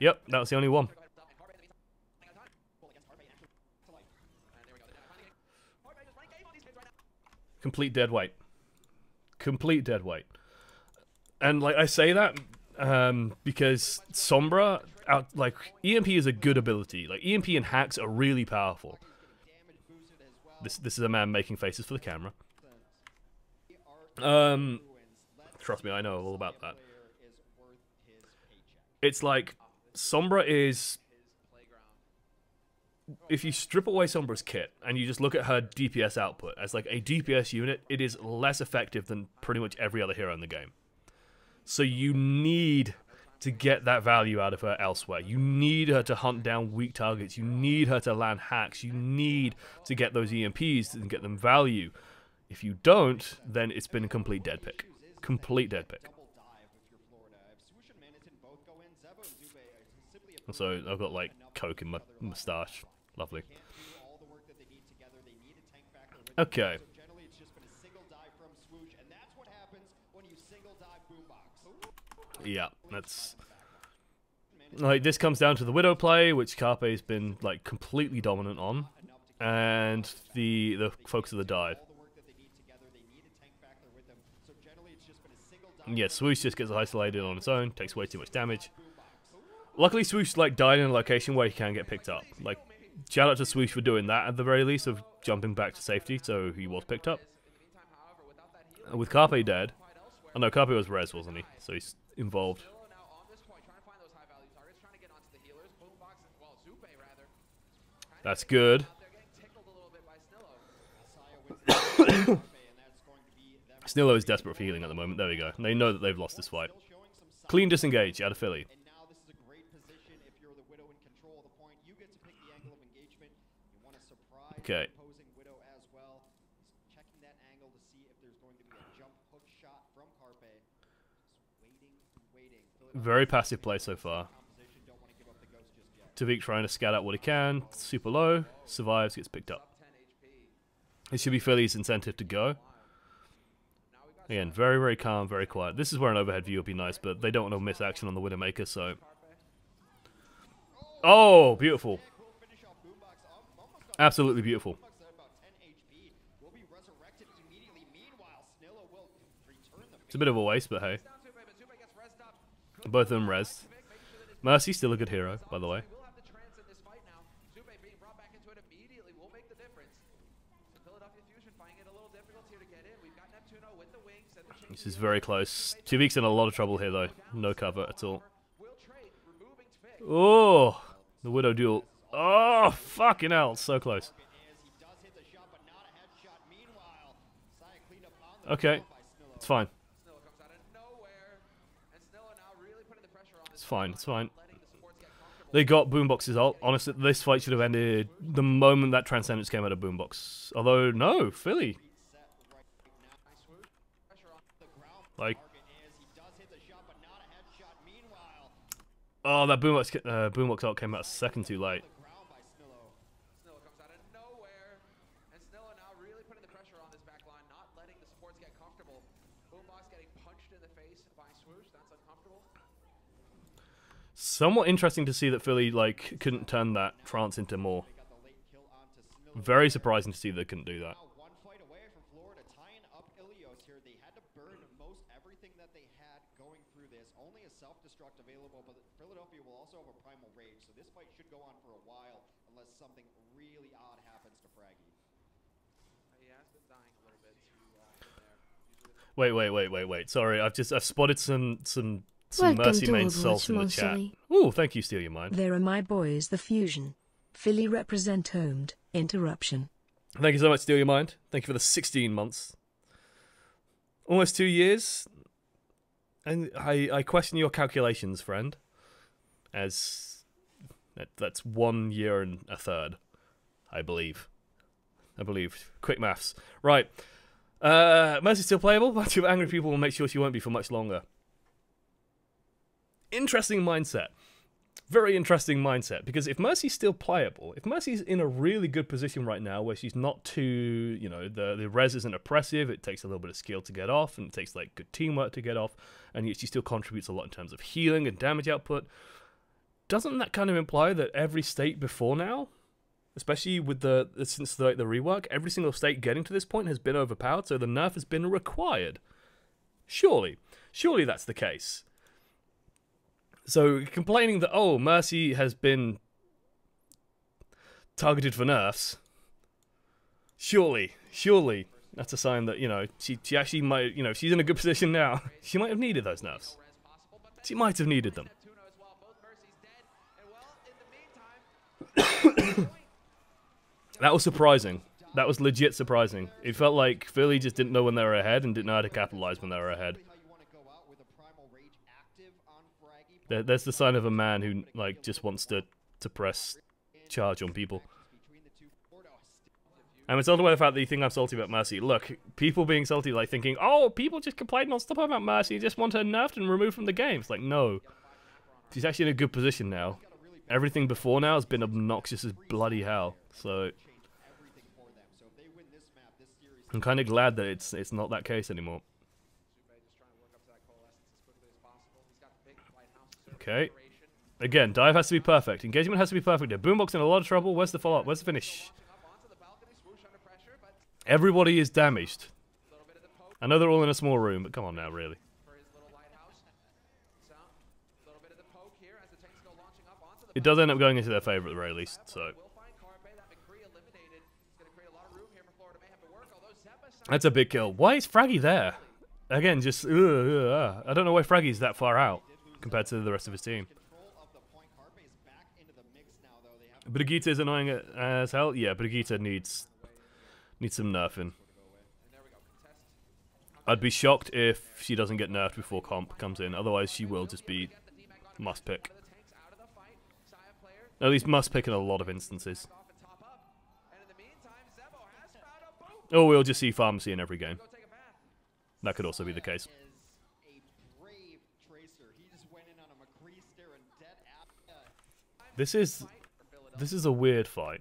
Yep, that was the only one. Complete dead weight. Complete dead weight. And, like, I say that because Sombra, like, EMP is a good ability. Like, EMP and hacks are really powerful. This is a man making faces for the camera. Trust me, I know all about that. It's like, Sombra is... If you strip away Sombra's kit, and you just look at her DPS output, as like a DPS unit, it is less effective than pretty much every other hero in the game. So you need to get that value out of her elsewhere. You need her to hunt down weak targets. You need her to land hacks. You need to get those EMPs and get them value. If you don't, then it's been a complete dead pick. Complete dead pick. So I've got like coke in my moustache. Lovely. Okay. Yeah, that's... Like, this comes down to the Widow play, which Carpe's been, like, completely dominant on, and the focus of the dive. Yeah, Swoosh just gets isolated on its own, takes way too much damage. Luckily, Swoosh, like, died in a location where he can get picked up. Like, shout out to Swoosh for doing that at the very least, of jumping back to safety, so he was picked up. With Carpe dead... Oh no, Carpe was res, wasn't he? So he's involved. That's good. Snillo is desperate for healing at the moment. There we go. They know that they've lost this fight. Clean disengage out of Philly. Okay. Very passive play so far. Tavik trying to scout out what he can. Super low. Survives, gets picked up. It should be Philly's incentive to go. Again, very, very calm, very quiet. This is where an overhead view would be nice, but they don't want to miss action on the Widowmaker, so... Oh, beautiful. Absolutely beautiful. It's a bit of a waste, but hey. Both of them rezzed. Mercy's still a good hero, by the way. This is very close. Tavik's in a lot of trouble here, though. No cover at all. Oh! The Widow duel. Oh, fucking hell. So close. Okay. It's fine. It's fine, it's fine. They got Boombox's ult. Honestly, this fight should have ended the moment that Transcendence came out of Boombox. Although, no, Philly. Like... Oh, that Boombox ult came out a second too late. Somewhat interesting to see that Philly, like, couldn't turn that trance into more. Very surprising to see they couldn't do that. burn most everything that they had going through this. Only a self-destruct available, but Philadelphia will also have a primal rage, so this fight should go on for a while unless something really odd happens to Fraggy. He has been dying a little bit too long there. Wait. Sorry, I've spotted some Welcome Mercy to main Overwatch, salts in the chat. Monsterly. Ooh, thank you, Steal Your Mind. There are my boys, the Fusion. Philly represent homed. Interruption. Thank you so much, Steal Your Mind. Thank you for the 16 months. Almost 2 years. And I question your calculations, friend. As that's 1 year and a third, I believe. Quick maths. Right. Mercy's still playable. Bunch of angry people will make sure she won't be for much longer. Interesting mindset. Very interesting mindset. Because if Mercy's still playable, if Mercy's in a really good position right now where she's not too, you know, the res isn't oppressive, it takes a little bit of skill to get off, and it takes like good teamwork to get off, and yet she still contributes a lot in terms of healing and damage output, doesn't that kind of imply that every state before now, especially with since the rework, every single state getting to this point has been overpowered, so the nerf has been required? Surely that's the case. So complaining that, oh, Mercy has been targeted for nerfs, surely that's a sign that, you know, she actually might, you know, if she's in a good position now, she might have needed those nerfs. She might have needed them. That was surprising. That was legit surprising. It felt like Philly just didn't know when they were ahead and didn't know how to capitalize when they were ahead. There's the sign of a man who, like, just wants to press charge on people. And it's all about the fact that you think I'm salty about Mercy. Look, people being salty, like, thinking, oh, people just complain non-stop about Mercy, just want her nerfed and removed from the game. It's like, no. She's actually in a good position now. Everything before now has been obnoxious as bloody hell. So I'm kind of glad that it's not that case anymore. Okay. Again, dive has to be perfect. Engagement has to be perfect here. Boombox in a lot of trouble. Where's the follow-up? Where's the finish? Everybody is damaged. I know they're all in a small room, but come on now, really. It does end up going into their favor at the very least, so. That's a big kill. Why is Fraggy there? Again, just, I don't know why Fraggy's that far out compared to the rest of his team. Brigitte is annoying as hell. Yeah, Brigitte needs some nerfing. I'd be shocked if she doesn't get nerfed before comp comes in. Otherwise, she will just be must pick. At least must pick in a lot of instances. Or we'll just see Pharmacy in every game. That could also be the case. This is a weird fight.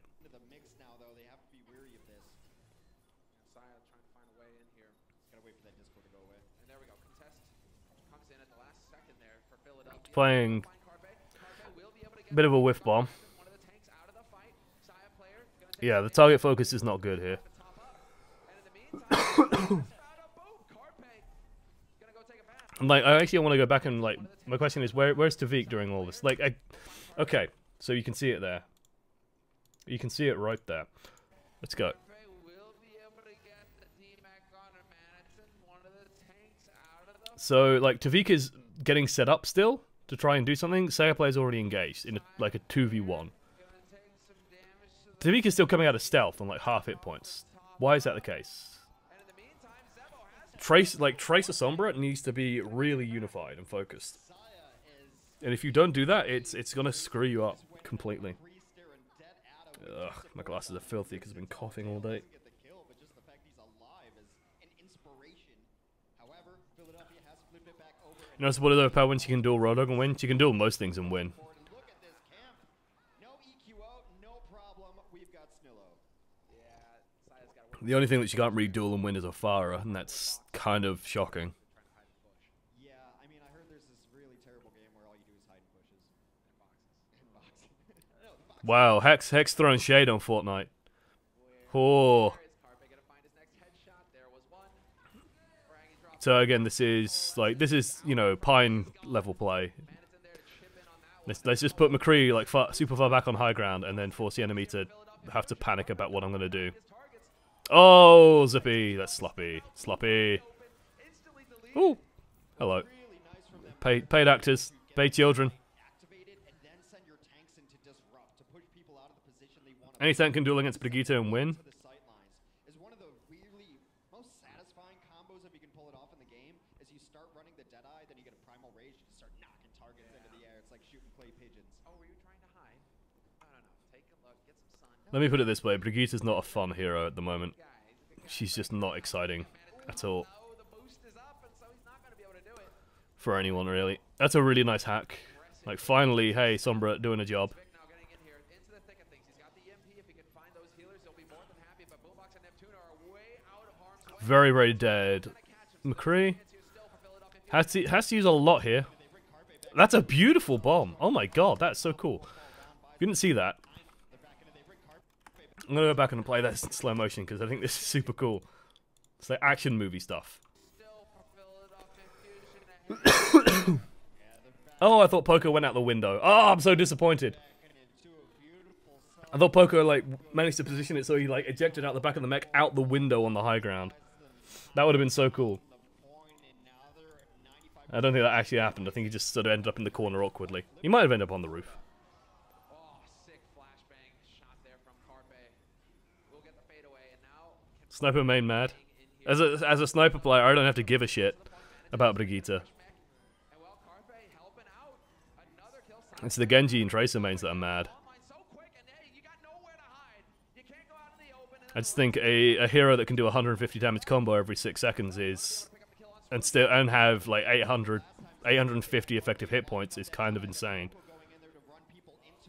Playing a bit of a whiff bomb. Yeah, the target focus is not good here. Like, I actually want to go back and, like, my question is, where's Tavik during all this? Like, okay, so you can see it there. You can see it right there. Let's go. So, like, Tavik is getting set up still to try and do something. Saya player's already engaged in like a 2v1. Tavik is still coming out of stealth on like half hit points. Why is that the case? Tracer Sombra needs to be really unified and focused. And if you don't do that, it's gonna screw you up completely. Ugh, my glasses are filthy because I've been coughing all day. You know, what other power when she can duel Roadhog and win? She can duel most things and win. The only thing that she can't really duel and win is a Farah, and that's kind of shocking. Yeah, I mean, I heard there's this really terrible game where all you do is hide in bushes. Wow, Hex throwing shade on Fortnite. Oh. So again, this is you know, Pine level play. Let's just put McCree like super far back on high ground and then force the enemy to have to panic about what I'm gonna do. Oh, Zippy, that's sloppy, sloppy. Ooh, hello. Paid actors, paid children. Any tank can duel against Brigitte and win. Is one of the really most satisfying combos if you can pull it off in the game. Is you start running the Deadeye, then you get a Primal Rage, you just start knocking targets into the air. It's like shooting clay pigeons. Oh, were you trying to hide? I don't know. Take a look. Get some sun. Let me put it this way: Brigitte is not a fun hero at the moment. She's just not exciting at all The boost is up, and so he's not going to be able to do it. for anyone really. That's a really nice hack. Like finally, hey, Sombra doing a job. Now getting in here into the thick of things. He's got the EMP. If he can find those healers, he'll be more than happy. But Boombox and Neptune are way out of harm's way. Very, very dead. McCree has to use a lot here. That's a beautiful bomb. Oh my god, that's so cool. You didn't see that. I'm gonna go back and play that in slow motion because I think this is super cool. It's like action movie stuff. Oh, I thought Poco went out the window. Oh, I'm so disappointed. I thought Poco like managed to position it so he like ejected out the back of the mech out the window on the high ground. That would have been so cool. I don't think that actually happened. I think he just sort of ended up in the corner awkwardly. He might have ended up on the roof. Oh, sick flashbang shot there from Carpe. We'll get the fade away, and now Sniper main mad. As a sniper player, I don't have to give a shit about Brigitte. and well, Carpe helping out. Another kill. It's the Genji and Tracer mains that are mad. So quick, and hey, you got nowhere to hide. You can't go out in the open. I just think a hero that can do 150 damage combo every 6 seconds is, and have like 850 effective hit points is kind of insane.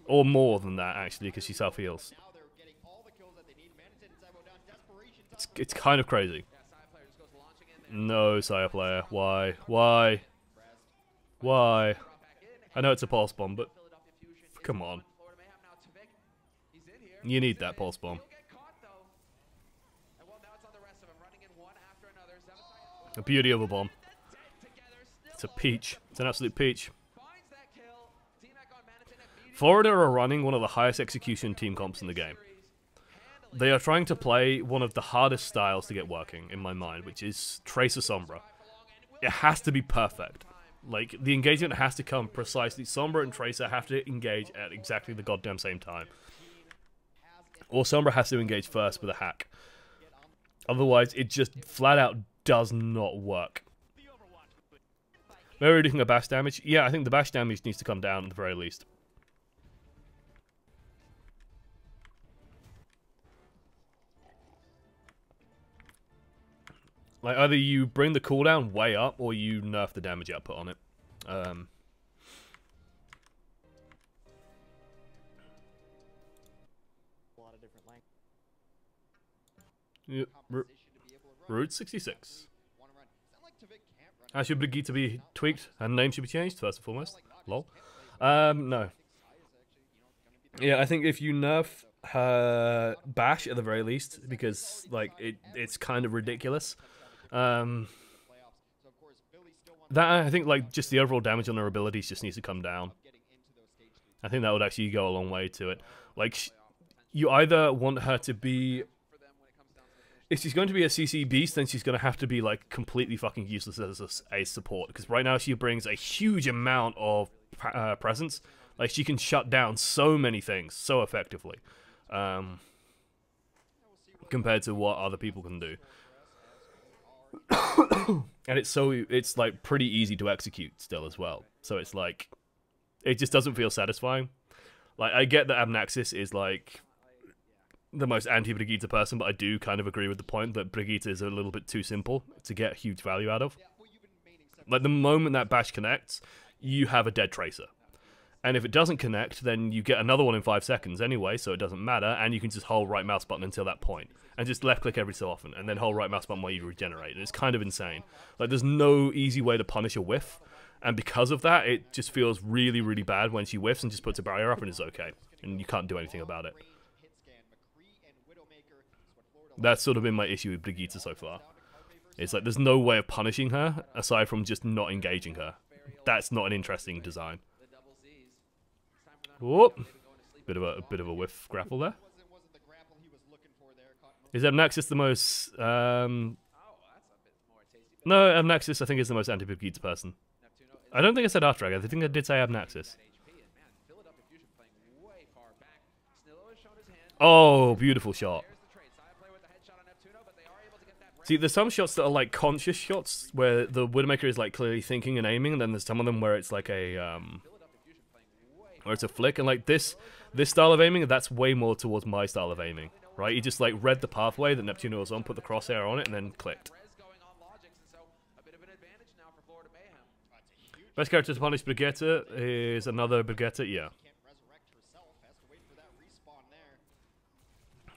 Or more than that actually, because she self heals. It's kind of crazy. No Sire player. Why? Why? Why? I know it's a pulse bomb, but come on. You need that pulse bomb. The beauty of a bomb. It's a peach. It's an absolute peach. Florida are running one of the highest execution team comps in the game. They are trying to play one of the hardest styles to get working, in my mind, which is Tracer Sombra. It has to be perfect. Like, the engagement has to come precisely. Sombra and Tracer have to engage at exactly the goddamn same time. Or Sombra has to engage first with a hack. Otherwise, it just flat out does not work. Maybe reducing the bash damage? Yeah, I think the bash damage needs to come down at the very least. Like, either you bring the cooldown way up, or you nerf the damage output on it. Yep. Route 66. Should Brigitte be tweaked? Her name should be changed, first and foremost. Lol. No. Yeah, I think if you nerf her bash at the very least, because, like, it's kind of ridiculous. That, I think, like, just the overall damage on her abilities just needs to come down. I think that would actually go a long way to it. Like, you either want her to be... If she's going to be a CC beast, then she's going to have to be, like, completely fucking useless as a support. Because right now she brings a huge amount of presence. Like, she can shut down so many things so effectively. Compared to what other people can do. And it's like pretty easy to execute still as well. So it's like, it just doesn't feel satisfying. Like, I get that Abnaxis is like the most anti-Brigitte person, but I do kind of agree with the point that Brigitte is a little bit too simple to get huge value out of. Like, the moment that bash connects, you have a dead Tracer. And if it doesn't connect, then you get another one in 5 seconds anyway, so it doesn't matter, and you can just hold right mouse button until that point. And just left click every so often, and then hold right mouse button while you regenerate. And it's kind of insane. Like, there's no easy way to punish a whiff, and because of that, it just feels really, really bad when she whiffs and just puts a barrier up and it's okay. And you can't do anything about it. That's sort of been my issue with Brigitte so far. It's like there's no way of punishing her aside from just not engaging her. That's not an interesting design. Whoop. Bit of a whiff grapple there. Is Amnaxis the most no, Amnaxis I think is the most anti-Piggeats person. I don't think I said Artrag, I think I did say Amnaxis. Oh, beautiful shot. See, there's some shots that are like conscious shots where the Widowmaker is like clearly thinking and aiming, and then there's some of them where it's like a where it's a flick, and like this style of aiming, that's way more towards my style of aiming, right? He just like read the pathway that Neptuno was on, put the crosshair on it, and then clicked. Best character to punish Brigitte is another Brigitte, yeah.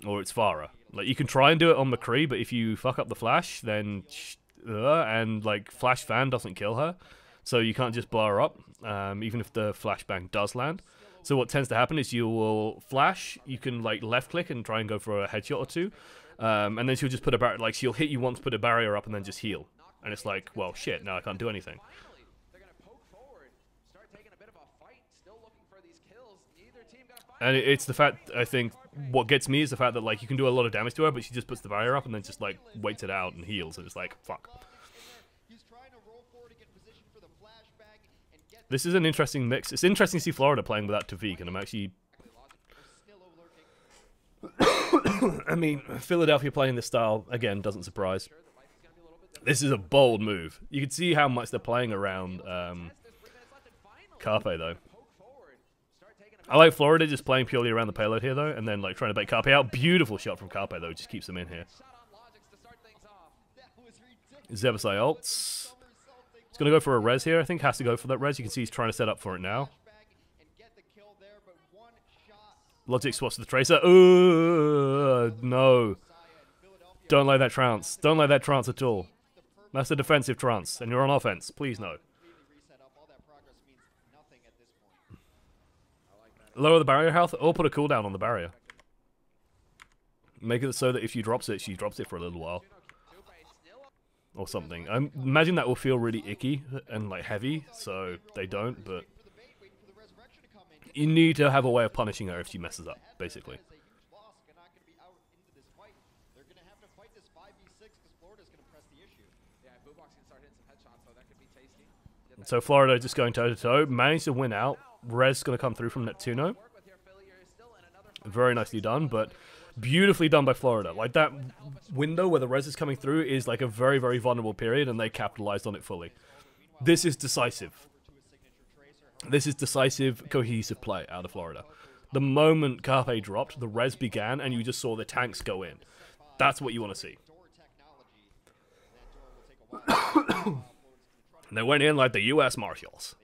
Or it's Farah. Like, you can try and do it on McCree, but if you fuck up the flash, then... and, like, Flash Fan doesn't kill her. So you can't just blow her up, even if the flashbang does land. So what tends to happen is you will flash, you can, like, left-click and try and go for a headshot or two. And then she'll just put a barrier... Like, she'll hit you once, put a barrier up, and then just heal. And it's like, well, shit, now I can't do anything. And it's the fact, I think, what gets me is the fact that, like, you can do a lot of damage to her, but she just puts the barrier up and then just, like, waits it out and heals, and it's like, fuck. This is an interesting mix. It's interesting to see Florida playing without Tavik, and I'm actually... I mean, Philadelphia playing this style, again, doesn't surprise. This is a bold move. You can see how much they're playing around Carpe, though. I like Florida just playing purely around the payload here, though, and then like trying to bait Carpe out. Beautiful shot from Carpe, though, just keeps them in here. Zebasai ults. He's going to go for a res here, I think. Has to go for that res. You can see he's trying to set up for it now. Logic swaps to the Tracer. No. Don't like that trance. Don't like that trance at all. That's a defensive trance, and you're on offense. Please no. Lower the barrier health, or put a cooldown on the barrier. Make it so that if she drops it for a little while. Or something. I imagine that will feel really icky and like heavy, so they don't, but... You need to have a way of punishing her if she messes up, basically. So Florida just going toe-to-toe, managed to win out. Res going to come through from Neptuno. Very nicely done, but beautifully done by Florida. Like, that window where the res is coming through is like a very, very vulnerable period, and they capitalized on it fully. This is decisive. This is decisive, cohesive play out of Florida. The moment Carpe dropped, the res began, and you just saw the tanks go in. That's what you want to see. They went in like the U.S. Marshals.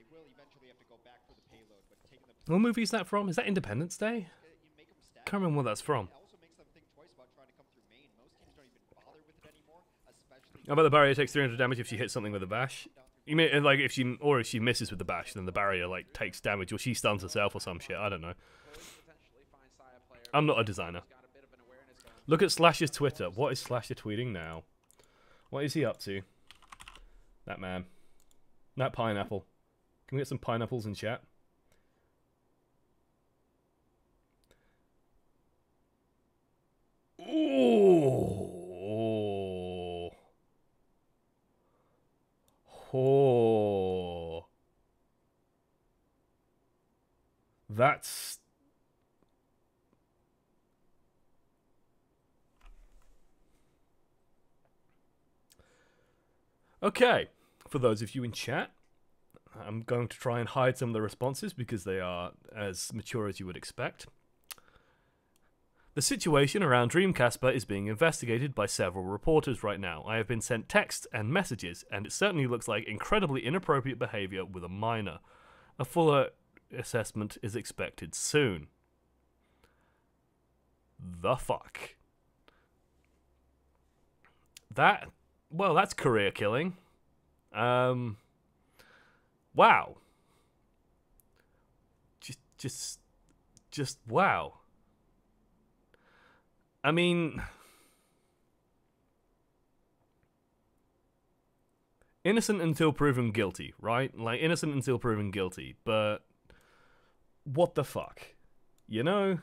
What movie is that from? Is that Independence Day? Can't remember what that's from. How about the barrier takes 300 damage if she hits something with a bash? You mean like if she misses with the bash, then the barrier like takes damage, or she stuns herself or some shit. I don't know. I'm not a designer. Look at Slash's Twitter. What is Slasher tweeting now? What is he up to? That man. That pineapple. Can we get some pineapples in chat? Ooh. Oh. That's... Okay. For those of you in chat, I'm going to try and hide some of the responses because they are as mature as you would expect. The situation around DreamCasper is being investigated by several reporters right now. I have been sent texts and messages, and it certainly looks like incredibly inappropriate behavior with a minor. A fuller assessment is expected soon. The fuck? That, well, that's career killing. Wow. Just wow. I mean, innocent until proven guilty, right? Like, innocent until proven guilty, but what the fuck? You know?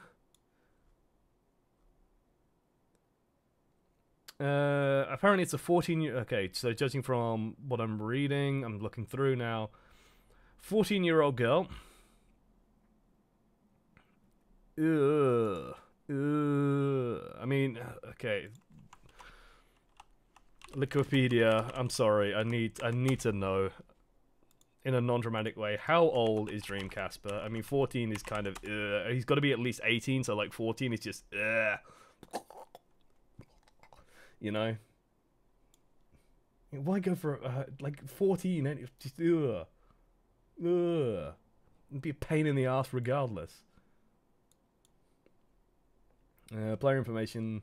Apparently it's a 14-year... Okay, so judging from what I'm reading, I'm looking through now. 14-year-old girl. Ugh. I mean, okay. Wikipedia, I'm sorry, I need to know, in a non-dramatic way, how old is DreamCasper? I mean, 14 is kind of, he's got to be at least 18, so like 14 is just, you know? Why go for, like, 14, and it's just, It'd be a pain in the ass regardless. Player information.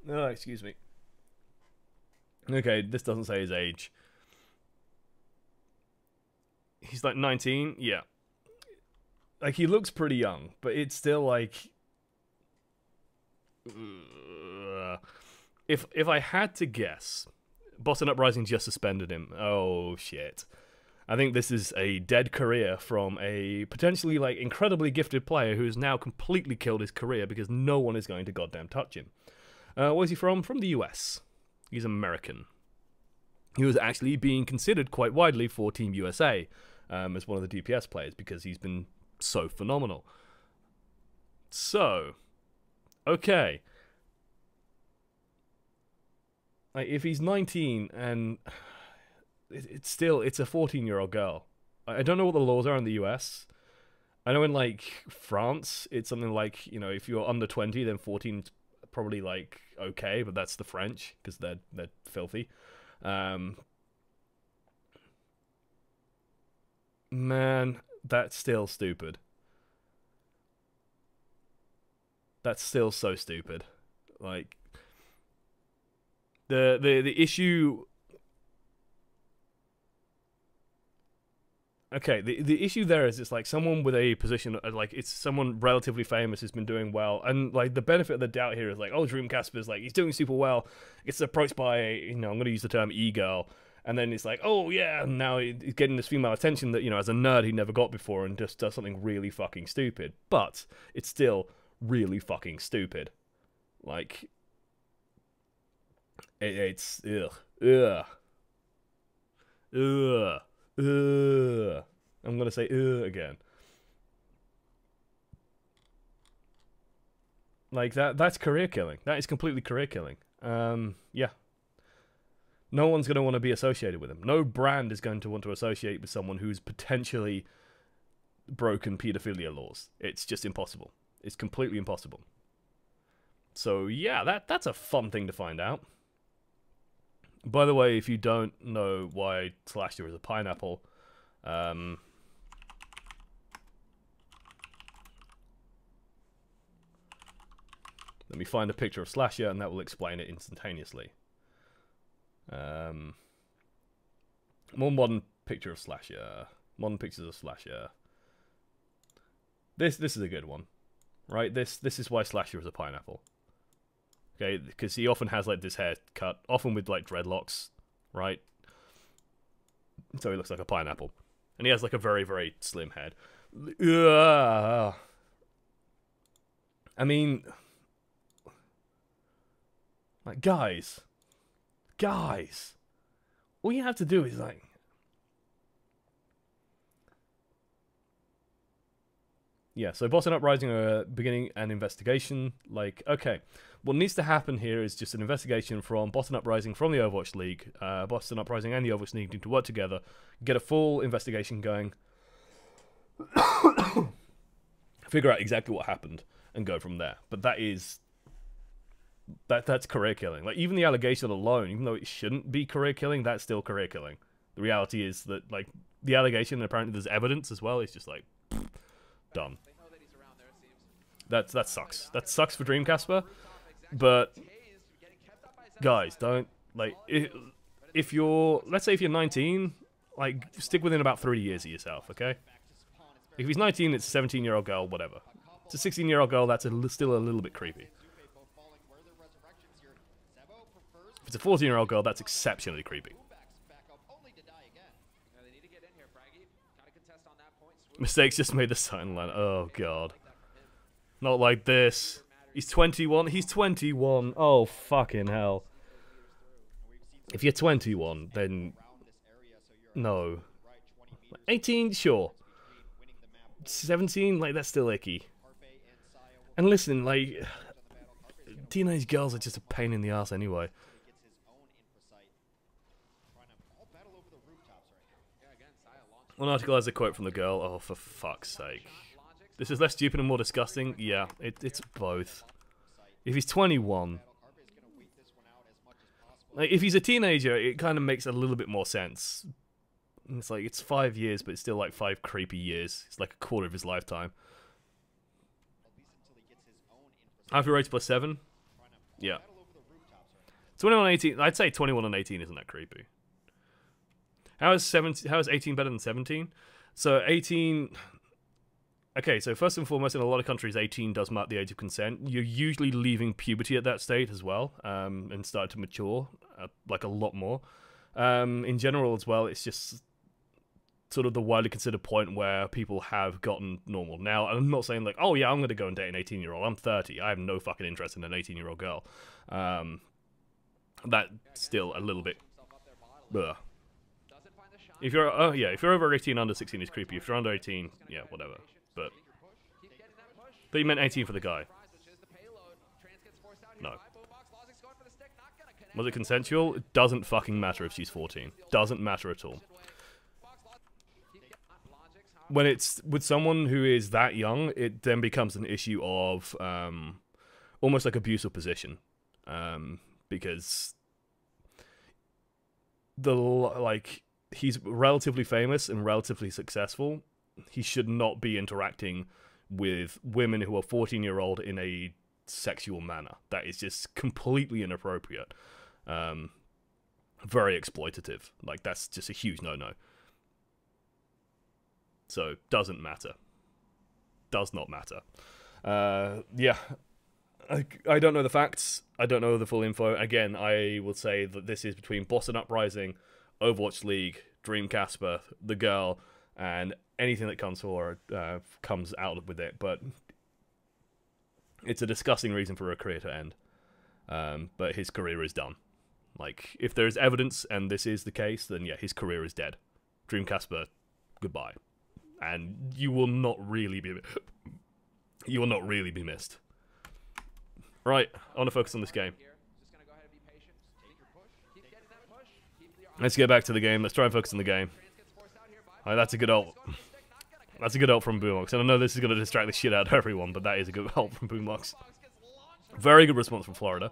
Oh, excuse me. Okay, this doesn't say his age. He's like 19? Yeah. Like, he looks pretty young, but it's still like... If I had to guess, Boston Uprising just suspended him. Oh, shit. I think this is a dead career from a potentially, like, incredibly gifted player who's now completely killed his career because no one is going to goddamn touch him. Where's he from? From the US. He's American. He was actually being considered quite widely for Team USA as one of the DPS players because he's been so phenomenal. So, okay. Like, if he's 19 and it's a 14-year-old girl. I don't know what the laws are in the US. I know in, like, France, it's something like, you know, if you're under 20, then 14's probably, like, okay, but that's the French, because they're filthy. Man, that's still stupid. That's still so stupid. Like, the issue... Okay, the issue there is it's like someone with a position, like it's someone relatively famous who's been doing well, and like the benefit of the doubt here is like, oh, DreamCasper's like, he's doing super well, gets approached by, you know, I'm going to use the term e-girl, and then it's like, oh yeah, and now he's getting this female attention that, you know, as a nerd he never got before, and just does something really fucking stupid. But it's still really fucking stupid. Like, it's ugh. I'm gonna say again. Like, that's career killing. That is completely career killing. Yeah. No one's gonna want to be associated with him. No brand is going to want to associate with someone who's potentially broken pedophilia laws. It's just impossible. It's completely impossible. So yeah, that's a fun thing to find out. By the way, if you don't know why Slasher is a pineapple, let me find a picture of Slasher, and that will explain it instantaneously. More modern picture of Slasher. Modern pictures of Slasher. This is a good one, right? This is why Slasher is a pineapple. Okay, because he often has, like, this haircut, often with, like, dreadlocks, right? So he looks like a pineapple. And he has, like, a very, very slim head. I mean, like, guys, all you have to do is, like, yeah, so Boston Uprising are beginning an investigation. Like, okay, what needs to happen here is just an investigation from Boston Uprising, from the Overwatch League. Boston Uprising and the Overwatch League need to work together, get a full investigation going, figure out exactly what happened, and go from there. But that's career killing. Like, even the allegation alone, even though it shouldn't be career killing, that's still career killing. The reality is that, like, the allegation, and apparently there's evidence as well, is just like, done. That sucks. That sucks for DreamCasper. But guys, don't, like, if you're, let's say if you're 19, like, stick within about 3 years of yourself, okay? If he's 19, it's a 17-year-old girl, whatever. It's a 16-year-old girl, that's still a little bit creepy. If it's a 14-year-old girl, that's exceptionally creepy. Mistakes just made the sign line. Oh, God. Not like this. He's 21. He's 21. Oh, fucking hell. If you're 21, then... No. 18, sure. 17, like, that's still icky. And listen, like... Teenage girls are just a pain in the ass anyway. One article has a quote from the girl. Oh, for fuck's sake. This is less stupid and more disgusting? Yeah, it's both. If he's 21... Like, if he's a teenager, it kind of makes a little bit more sense. It's like, it's 5 years, but it's still like 5 creepy years. It's like a quarter of his lifetime. After rates plus 7? Yeah. 21 and 18, I'd say 21 and 18 isn't that creepy. How is 18 better than 17? So 18... Okay, so first and foremost, in a lot of countries, 18 does mark the age of consent. You're usually leaving puberty at that state as well, and start to mature, like a lot more. In general as well, it's just sort of the widely considered point where people have gotten normal. Now, I'm not saying like, oh yeah, I'm going to go and date an 18-year-old. I'm 30. I have no fucking interest in an 18-year-old girl. That's still a little bit... Ugh. If you're, if you're over 18, under 16 is creepy. If you're under 18, yeah, whatever. But you meant 18 for the guy. No. Was it consensual? It doesn't fucking matter if she's 14. Doesn't matter at all. When it's with someone who is that young, it then becomes an issue of almost like abusive position, because he's relatively famous and relatively successful. He should not be interacting with women who are 14-year-old in a sexual manner. That is just completely inappropriate. Very exploitative. Like, that's just a huge no-no. So, doesn't matter. Does not matter. Yeah. I don't know the facts. I don't know the full info. Again, I will say that this is between Boston Uprising, Overwatch League, DreamCasper, the girl, and anything that comes forward comes out with it. But it's a disgusting reason for a career to end. But his career is done. Like, if there's evidence and this is the case, then yeah, his career is dead. DreamCasper, goodbye. And you will not really be missed. Right, I want to focus on this game. Let's get back to the game. Let's try and focus on the game. Right, that's a good ult. That's a good ult from Boombox. And I know this is going to distract the shit out of everyone, but that is a good ult from Boombox. Very good response from Florida.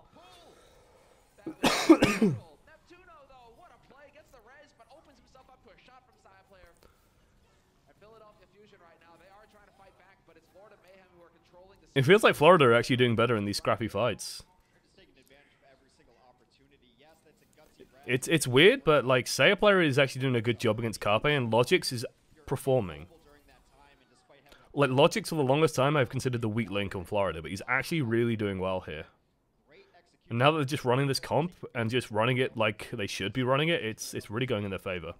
It feels like Florida are actually doing better in these scrappy fights. It's weird, but like Saya player is actually doing a good job against Carpe, and Logix is performing. Like Logix for the longest time I've considered the weak link on Florida, but he's actually really doing well here. And now that they're just running this comp and just running it like they should be running it, it's really going in their favor.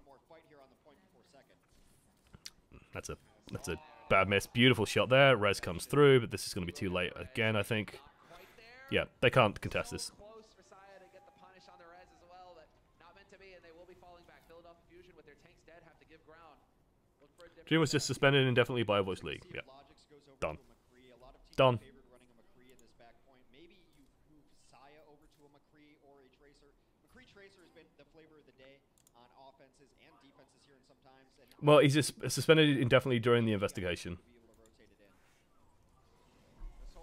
That's a bad miss. Beautiful shot there. Res comes through, but this is going to be too late again, I think. Yeah, they can't contest this. Dream was just suspended indefinitely by Overwatch League. Yeah. Done. Done. Well, he's just suspended indefinitely during the investigation.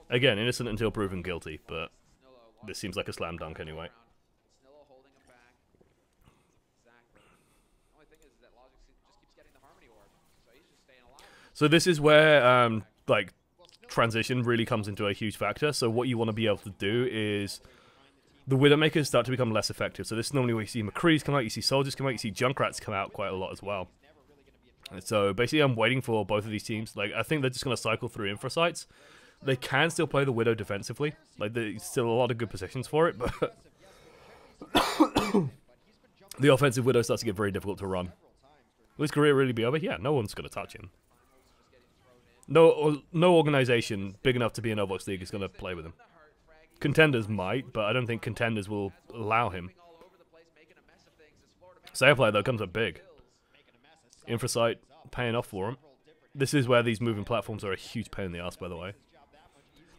Again, innocent until proven guilty, but this seems like a slam dunk anyway. So this is where, like, transition really comes into a huge factor. So what you want to be able to do is the Widowmakers start to become less effective. So this is normally where you see McCree's come out, you see Soldiers come out, you see Junkrats come out quite a lot as well. So basically I'm waiting for both of these teams. Like, I think they're just going to cycle through infra sites. They can still play the Widow defensively. Like, there's still a lot of good positions for it, but The offensive Widow starts to get very difficult to run. Will his career really be over? Yeah, no one's going to touch him. No organization big enough to be in Overwatch League is going to play with him. Contenders might, but I don't think contenders will allow him. Sail player, though, comes up big. Infrasight paying off for him. This is where these moving platforms are a huge pain in the ass, by the way.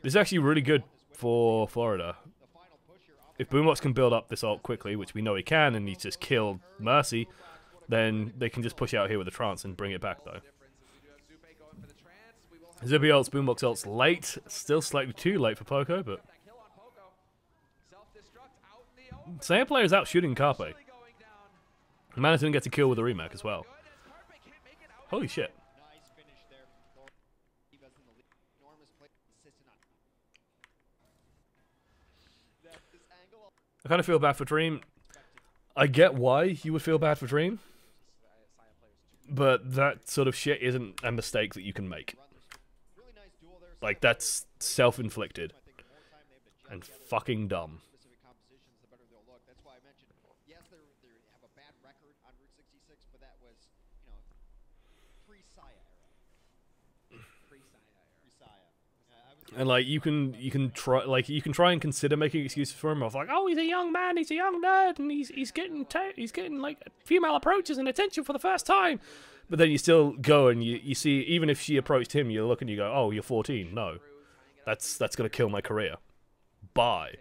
This is actually really good for Florida. If Boombox can build up this ult quickly, which we know he can, and he's just killed Mercy, then they can just push out here with the trance and bring it back, though. Zippy ults, Boombox ults late. Still slightly too late for Poco, but... Sail player is out shooting Carpe. Manhattan gets a kill with a remake as well. Holy shit. I kind of feel bad for Dream. I get why you would feel bad for Dream, but that sort of shit isn't a mistake that you can make. Like, that's self-inflicted and fucking dumb. And like you can try and consider making excuses for him of like, oh, he's a young man, he's a young nerd, and he's getting like female approaches and attention for the first time. But then you still go and you see, even if she approached him, you look and you go, oh, you're 14. No, that's gonna kill my career. Bye.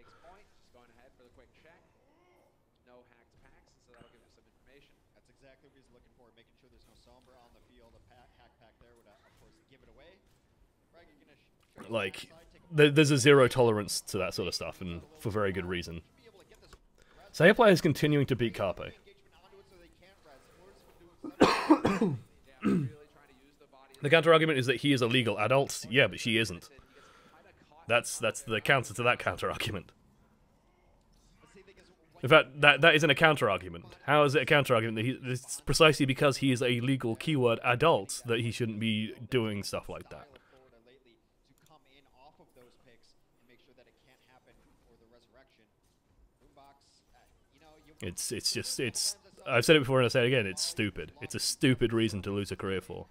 That's exactly what he's looking for, making sure there's no Sombra on the field. A hack pack there would, of course, give it away. Like, there's a zero tolerance to that sort of stuff, and for very good reason. Sail player is continuing to beat Carpe. The counter argument is that he is a legal adult. Yeah, but she isn't. That's the counter to that counter argument. In fact, that isn't a counter argument. How is it a counter argument? It's precisely because he is a legal keyword adult that he shouldn't be doing stuff like that. It's I've said it before and I'll say it again, it's stupid. It's a stupid reason to lose a career for.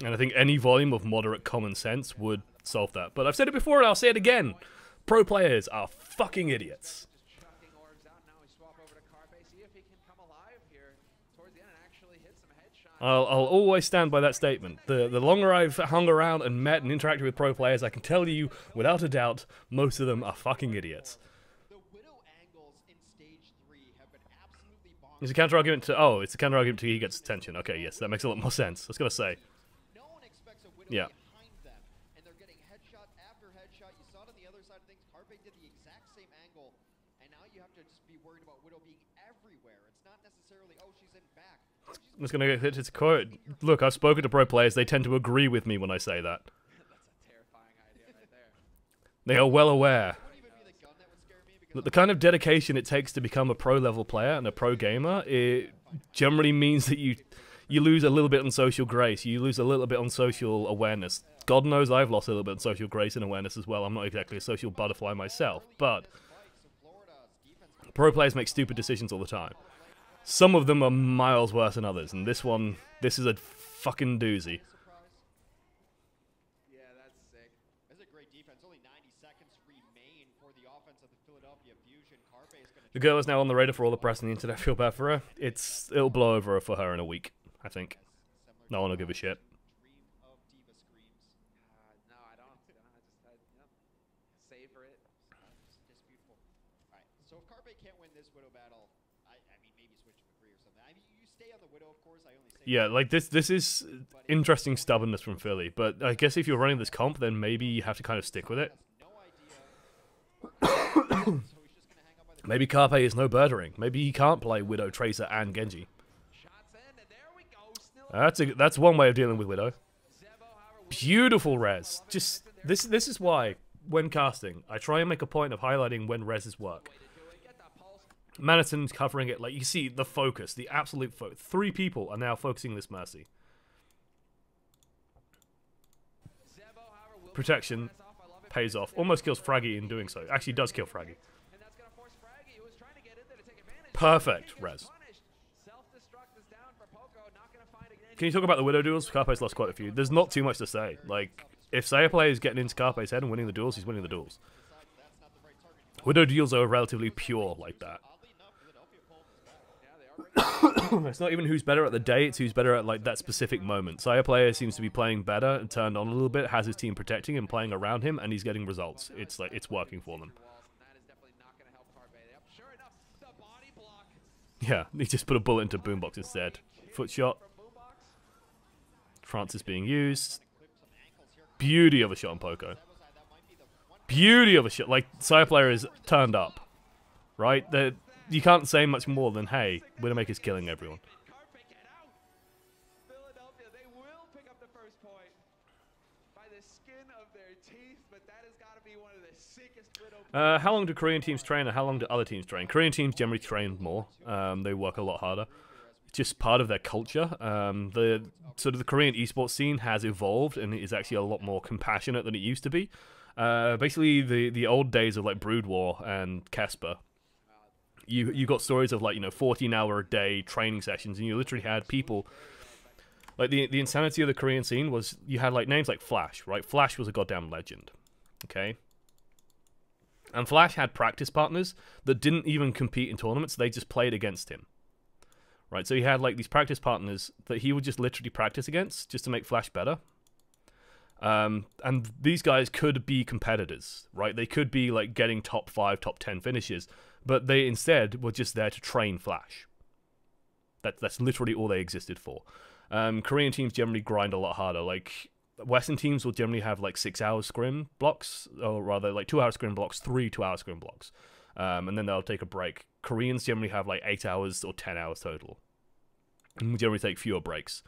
And I think any volume of moderate common sense would solve that. But I've said it before and I'll say it again. Pro players are fucking idiots. I'll always stand by that statement. The longer I've hung around and met and interacted with pro players, I can tell you, without a doubt, most of them are fucking idiots. It's a counter argument to it's a counter argument to he gets attention. Okay, yes, that makes a lot more sense. I was gonna say. Yeah. And they're getting headshot after headshot. You saw it on the other side of things. Carpe did the exact same angle, and now you have to just be worried about Widow being everywhere. It's not necessarily, oh, she's in back. I'm just gonna get his quote. Look, I've spoken to pro players. They tend to agree with me when I say that. That's a terrifying idea right there. They are well aware that the kind of dedication it takes to become a pro-level player and a pro gamer, it generally means that you lose a little bit on social grace. You lose a little bit on social awareness. God knows I've lost a little bit on social grace and awareness as well. I'm not exactly a social butterfly myself, but pro players make stupid decisions all the time. Some of them are miles worse than others, and this is a fucking doozy. Yeah, that's sick. That's a great defense. Only 90 seconds remain for the offense of the Philadelphia Fusion. Carpe is going to... The girl is now on the radar for all the press and the internet. I feel bad for her. It'll blow over for her in a week, I think. No one will give a shit. Dream of Diva screams. No, I don't. Savor it. Just beautiful. All right. So if Carpe can't win this Widow battle, I mean, maybe switch to McCree or something. I mean, you stay on the Widow, of course. I only say... Yeah, like this is interesting stubbornness from Philly, but I guess if you're running this comp, then maybe you have to kind of stick with it. Maybe Carpe is no birdering. Maybe he can't play Widow, Tracer, and Genji. That's one way of dealing with Widow. Beautiful res. Just this is why when casting, I try and make a point of highlighting when reses work. Manhattan's covering it, like you see the focus, the absolute focus. 3 people are now focusing this Mercy. Protection, pays off. Almost kills Fraggy in doing so. Actually does kill Fraggy. And that's gonna force Fraggy, who was trying to get in there to take advantage. Perfect He gets res. punished. Self-destruct is down for Poco, not gonna find again. Can you talk about the Widow duels? Carpe's lost quite a few. There's not too much to say. Like, if Saya player is getting into Carpe's head and winning the duels, he's winning the duels. Widow duels are relatively pure like that. It's not even who's better at the day, it's who's better at like that specific moment. Saya player seems to be playing better and turned on a little bit, has his team protecting and playing around him, and he's getting results. It's like it's working for them. That is definitely not gonna help Carpe. Yep, sure enough, the body block Yeah, he just put a bullet into Boombox instead. Foot shot. from Boombox. Francis being used. Beauty of a shot on Poco. Beauty of a shot. Like, Saya player is turned up. Right? You can't say much more than, hey, Widowmaker's killing everyone. Carpe, get out! Philadelphia, they will pick up the first point by the skin of their teeth, but that has got to be one of the sickest Widow. How long do Korean teams train and how long do other teams train? Korean teams generally train more. They work a lot harder. It's just part of their culture. The Korean esports scene has evolved and is actually a lot more compassionate than it used to be. Basically, the old days of like Brood War and Casper, you got stories of like 14-hour-a-day training sessions, and you literally had people. Like the insanity of the Korean scene was you had like names like Flash, right? Flash was a goddamn legend, okay. And Flash had practice partners that didn't even compete in tournaments; they just played against him. Right, so he had like these practice partners that he would just literally practice against just to make Flash better. And these guys could be competitors, right? They could be like getting top 5, top 10 finishes, but they instead were just there to train Flash. That's literally all they existed for. Korean teams generally grind a lot harder. Like Western teams will generally have like 6-hour scrim blocks, or rather like 2-hour scrim blocks, 3 2-hour scrim blocks, and then they'll take a break. Koreans generally have like 8 hours or 10 hours total, and we generally take fewer breaks.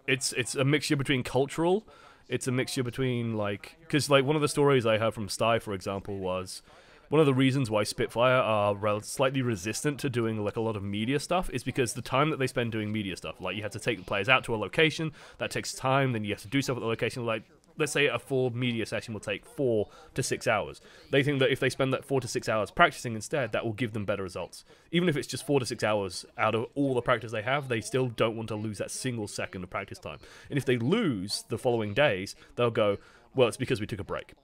It's a mixture between cultural, it's a mixture between like, because like one of the stories I heard from Sty, for example, was one of the reasons why Spitfire are slightly resistant to doing like a lot of media stuff is because the time that they spend doing media stuff, like you have to take the players out to a location, that takes time, then you have to do stuff at the location, like let's say a full media session will take 4 to 6 hours. They think that if they spend that 4 to 6 hours practicing instead, that will give them better results. Even if it's just 4 to 6 hours out of all the practice they have, they still don't want to lose that single second of practice time. And if they lose the following days, they'll go, well, it's because we took a break.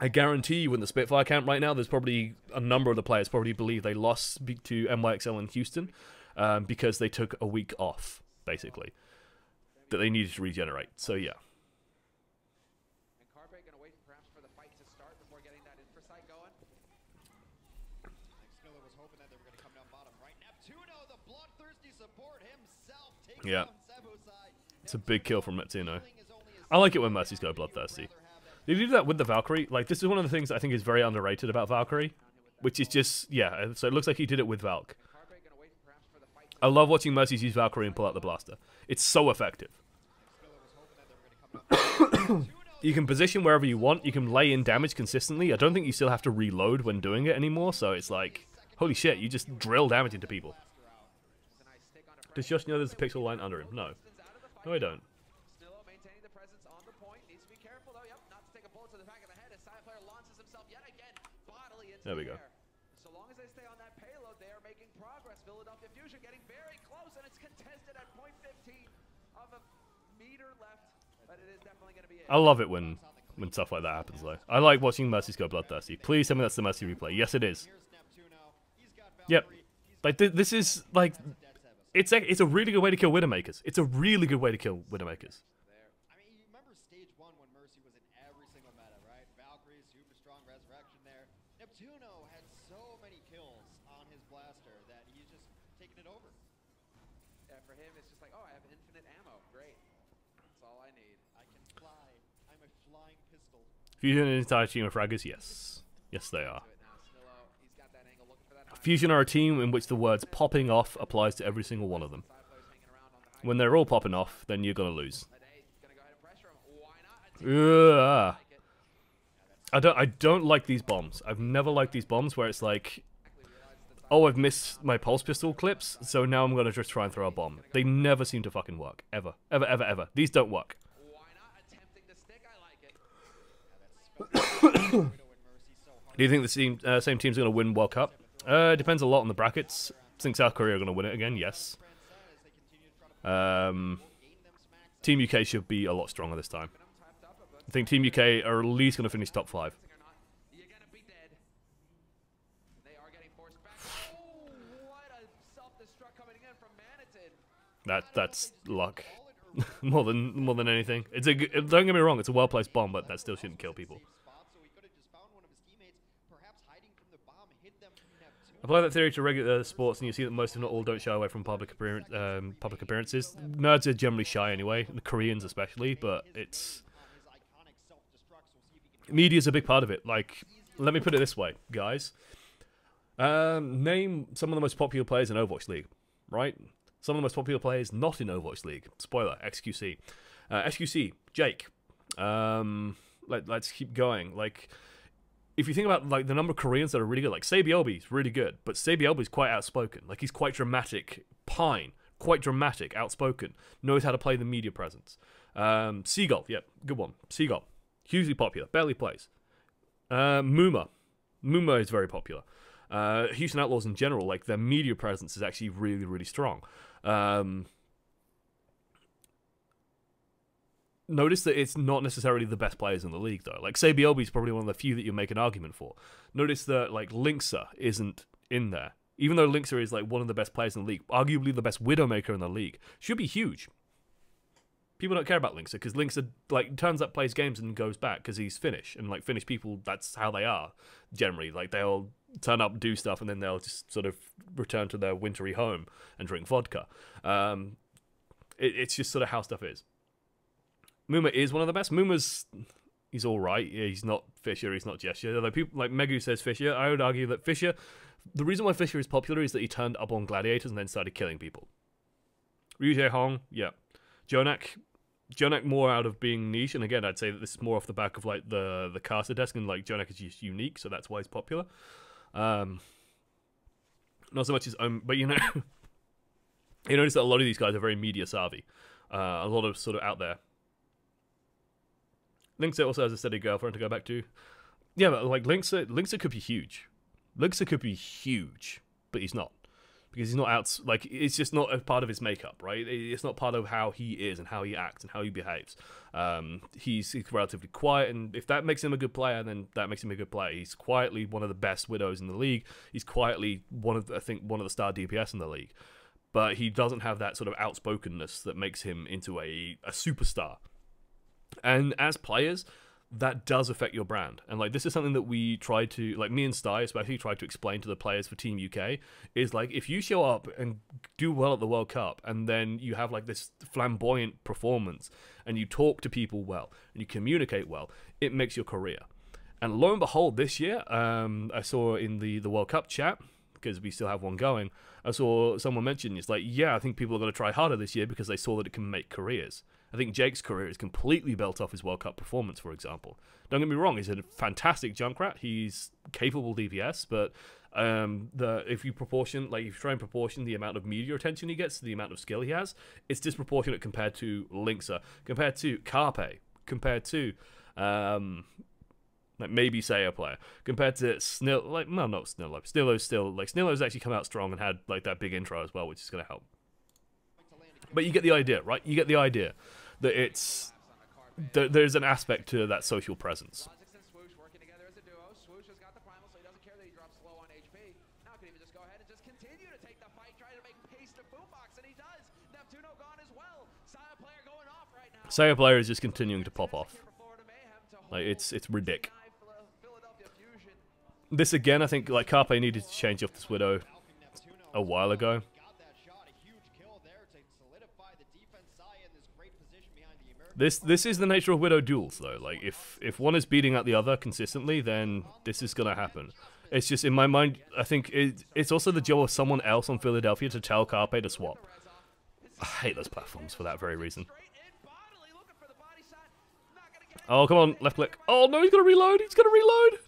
I guarantee you in the Spitfire camp right now, there's probably a number of the players probably believe they lost to NYXL in Houston because they took a week off, basically, that they needed to regenerate. So yeah. Yeah. It's a big kill from Neptuno. I like it when Mercies go bloodthirsty. They do that with the Valkyrie. Like, this is one of the things I think is very underrated about Valkyrie, which is just, yeah, so it looks like he did it with Valk. I love watching Mercies use Valkyrie and pull out the blaster. It's so effective. You can position wherever you want, you can lay in damage consistently. I don't think you still have to reload when doing it anymore, so it's like, holy shit, you just drill damage into people. Does Josh know there's a pixel line under him? No. No, I don't. There we go. So long as they stay on that payload, they are making progress. Philadelphia Fusion getting very close, and it's contested at .15 of a meter left, but it is definitely going to be it. I love it when stuff like that happens, though. I like watching Mercies go bloodthirsty. Please tell me that's the Mercy replay. Yes, it is. Yep. Like, this is, like, it's a really good way to kill Widowmakers. It's a really good way to kill Widowmakers. I mean, you remember stage 1 when Mercy was in every single meta, right? Valkyrie, super strong resurrection there. Neptuno had so many kills on his blaster that he's just taking it over. Yeah, for him, it's just like, oh, I have infinite ammo. Great. That's all I need. I can fly. I'm a flying pistol. Fusion an entire team of fraggers? Yes. Yes, they are. Fusion are a team in which the words popping off applies to every single one of them. When they're all popping off, then you're going to lose. Ugh. I don't like these bombs. I've never liked these bombs where it's like, oh, I've missed my pulse pistol clips, so now I'm going to just try and throw a bomb. They never seem to fucking work. Ever. Ever, ever, ever. These don't work. Do you think the same team's going to win World Cup? Depends a lot on the brackets. I think South Korea are going to win it again, yes. Team UK should be a lot stronger this time. I think Team UK are at least going to finish top 5. That's luck. more than anything. It's a don't get me wrong, it's a well-placed bomb, but that still shouldn't kill people. Apply that theory to regular sports, and you see that most, if not all, don't shy away from public appearances. Nerds are generally shy anyway, the Koreans especially, but it's... Media's a big part of it. Like, let me put it this way, guys. Name some of the most popular players in Overwatch League, right? Some of the most popular players not in Overwatch League. Spoiler, XQC. XQC, Jake. Let's keep going. Like... If you think about like the number of Koreans that are really good, like Sabiobi's really good, but Sabiobi's quite outspoken. Like he's quite dramatic. Pine, quite dramatic, outspoken, knows how to play the media presence. Seagull, yeah, good one. Seagull, hugely popular, barely plays. Muma is very popular. Houston Outlaws in general, like their media presence is actually really, really strong. Notice that it's not necessarily the best players in the league, though. Like, Sabiobi is probably one of the few that you make an argument for. Notice that, like, Linksa isn't in there. Even though Linksa is, like, one of the best players in the league, arguably the best Widowmaker in the league, should be huge. People don't care about Linksa, because Linksa, like, turns up, plays games, and goes back, because he's Finnish. And, like, Finnish people, that's how they are, generally. Like, they'll turn up, do stuff, and then they'll just sort of return to their wintry home and drink vodka. It's just sort of how stuff is. Muma is one of the best. He's all right. Yeah, he's not Fisher. He's not Gesture. Although people like Megu says Fisher, I would argue that Fisher. The reason why Fisher is popular is that he turned up on gladiators and then started killing people. Ryu Jae Hong, yeah. Jonak more out of being niche, and again, I'd say that this is more off the back of like the caster desk, and like Jonak is just unique, so that's why he's popular. Not so much his own, but you know, you notice that a lot of these guys are very media savvy. A lot of sort of out there. Linksa also has a steady girlfriend to go back to. Yeah, but like Linksa could be huge. Linksa could be huge, but he's not. Because he's not out, like, it's just not a part of his makeup, right? It's not part of how he is and how he acts and how he behaves. He's relatively quiet, and if that makes him a good player, then that makes him a good player. He's quietly one of the best Widows in the league. He's quietly one of the star DPS in the league. But he doesn't have that sort of outspokenness that makes him into a superstar. And as players, that does affect your brand. And like this is something that we try to, like me and Sty especially, try to explain to the players for Team UK, is like if you show up and do well at the World Cup and then you have like this flamboyant performance and you talk to people well and you communicate well, it makes your career. And lo and behold, this year, I saw in the World Cup chat, because we still have one going, I saw someone mention, it's like, yeah, I think people are going to try harder this year because they saw that it can make careers. I think Jake's career is completely built off his World Cup performance, for example. Don't get me wrong, he's a fantastic Junkrat. He's capable DPS, but if you try and proportion the amount of media attention he gets to the amount of skill he has, it's disproportionate compared to Linksa, compared to Carpe, compared to like maybe Sayer player, compared to Snill, like, no, not Snillo. Snillo's actually come out strong and had like that big intro as well, which is going to help. But you get the idea, right? You get the idea that there's an aspect to that social presence. Sayer player is just continuing to pop off. Like it's ridiculous. This again, I think like Carpe needed to change off this Widow a while ago. This is the nature of Widow duels, though. Like, if one is beating out the other consistently, then this is gonna happen. It's just, in my mind, I think it's also the job of someone else on Philadelphia to tell Carpe to swap. I hate those platforms for that very reason. Oh, come on, left click. Oh, no, he's gonna reload! He's gonna reload!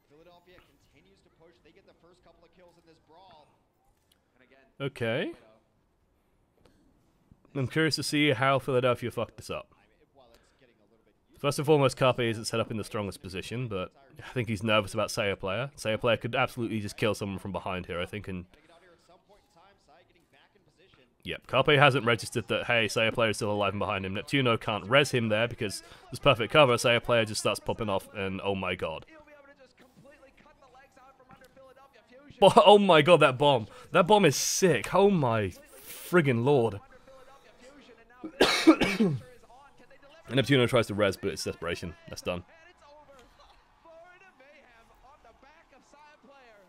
Philadelphia continues to push. They get the first couple of kills in this brawl. And again, Okay. I'm curious to see how Philadelphia fucked this up. Well, it's getting a little bit First and foremost, Carpe isn't set up in the strongest position, but I think he's nervous about Saya Player. Saya Player could absolutely just kill someone from behind here, I think, and get out here at some point in time. Sai getting back in position. yep, Carpe hasn't registered that, hey, Saya Player is still alive and behind him. Neptuno can't res him there because there's perfect cover. Saya Player just starts popping off, and oh my god. he'll be able to just completely cut the legs out from under Philadelphia Fusion. Oh my god, that bomb. That bomb is sick. Oh my friggin' lord. Under Philadelphia Fusion, and now the pressure is on. Can they deliver? And Neptuno tries to res, but it's desperation. That's done. And it's over. Florida Mayhem on the back of Saya Player.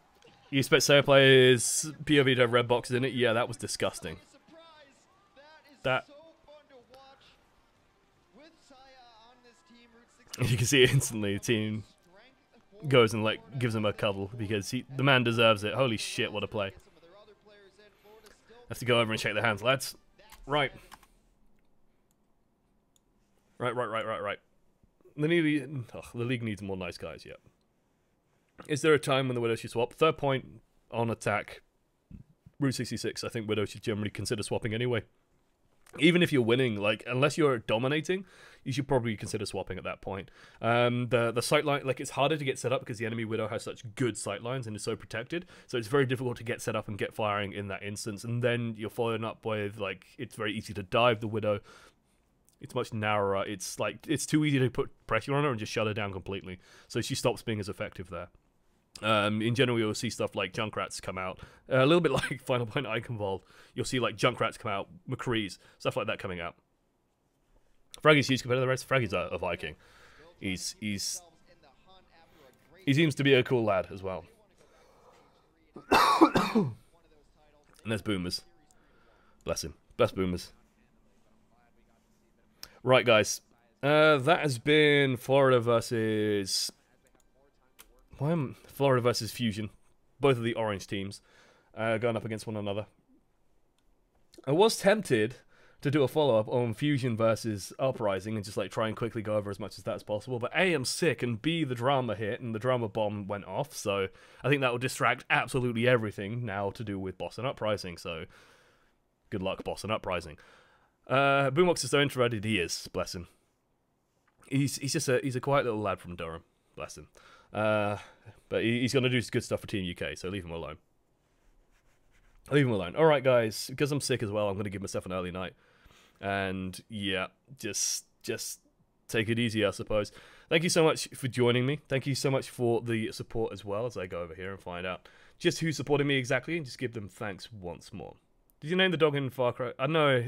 You expect Saya Player's POV to have red boxes in it? Yeah, that was disgusting. Surprise! That is That- so fun to watch. With Saya on this team, Route 16 You can see it instantly. The team strength goes and like gives him a cuddle because the man deserves it. Holy shit, what a play. some of their other players in. Florida still Have to go over and shake their hands, lads. Right. Right. The league needs more nice guys, yeah. Is there a time when the Widow should swap? Third point on attack. Route 66, I think Widow should generally consider swapping anyway. Even if you're winning, like, unless you're dominating, you should probably consider swapping at that point. The sightline, like, it's harder to get set up because the enemy Widow has such good sightlines and is so protected. So it's very difficult to get set up and get firing in that instance. And then you're following up with, like, it's very easy to dive the Widow. It's much narrower. It's like, it's too easy to put pressure on her and just shut her down completely. So she stops being as effective there. In general, you'll see stuff like Junkrats come out. A little bit like Final Point Iconvolved. You'll see like Junkrats come out, McCree's, stuff like that coming out. Fraggy's huge compared to the rest. Fraggy's a Viking. He seems to be a cool lad as well. And there's Boomers. Bless him. Bless Boomers. Right, guys. That has been Florida versus... Florida versus Fusion. Both of the orange teams going up against one another. I was tempted to do a follow-up on Fusion versus Uprising and just like try and quickly go over as much as that as possible. But A, I'm sick, and B, the drama hit and the drama bomb went off. So I think that will distract absolutely everything now to do with Boss and Uprising. So good luck, Boss and Uprising. Boombox is so introverted, he is, bless him. He's a quiet little lad from Durham, bless him. But he's going to do good stuff for Team UK, so leave him alone. Leave him alone. Alright, guys, because I'm sick as well, I'm going to give myself an early night. And, yeah, just take it easy, I suppose. Thank you so much for joining me. Thank you so much for the support as well, as I go over here and find out just who supported me exactly, and just give them thanks once more. Did you name the dog in Far Cry? I know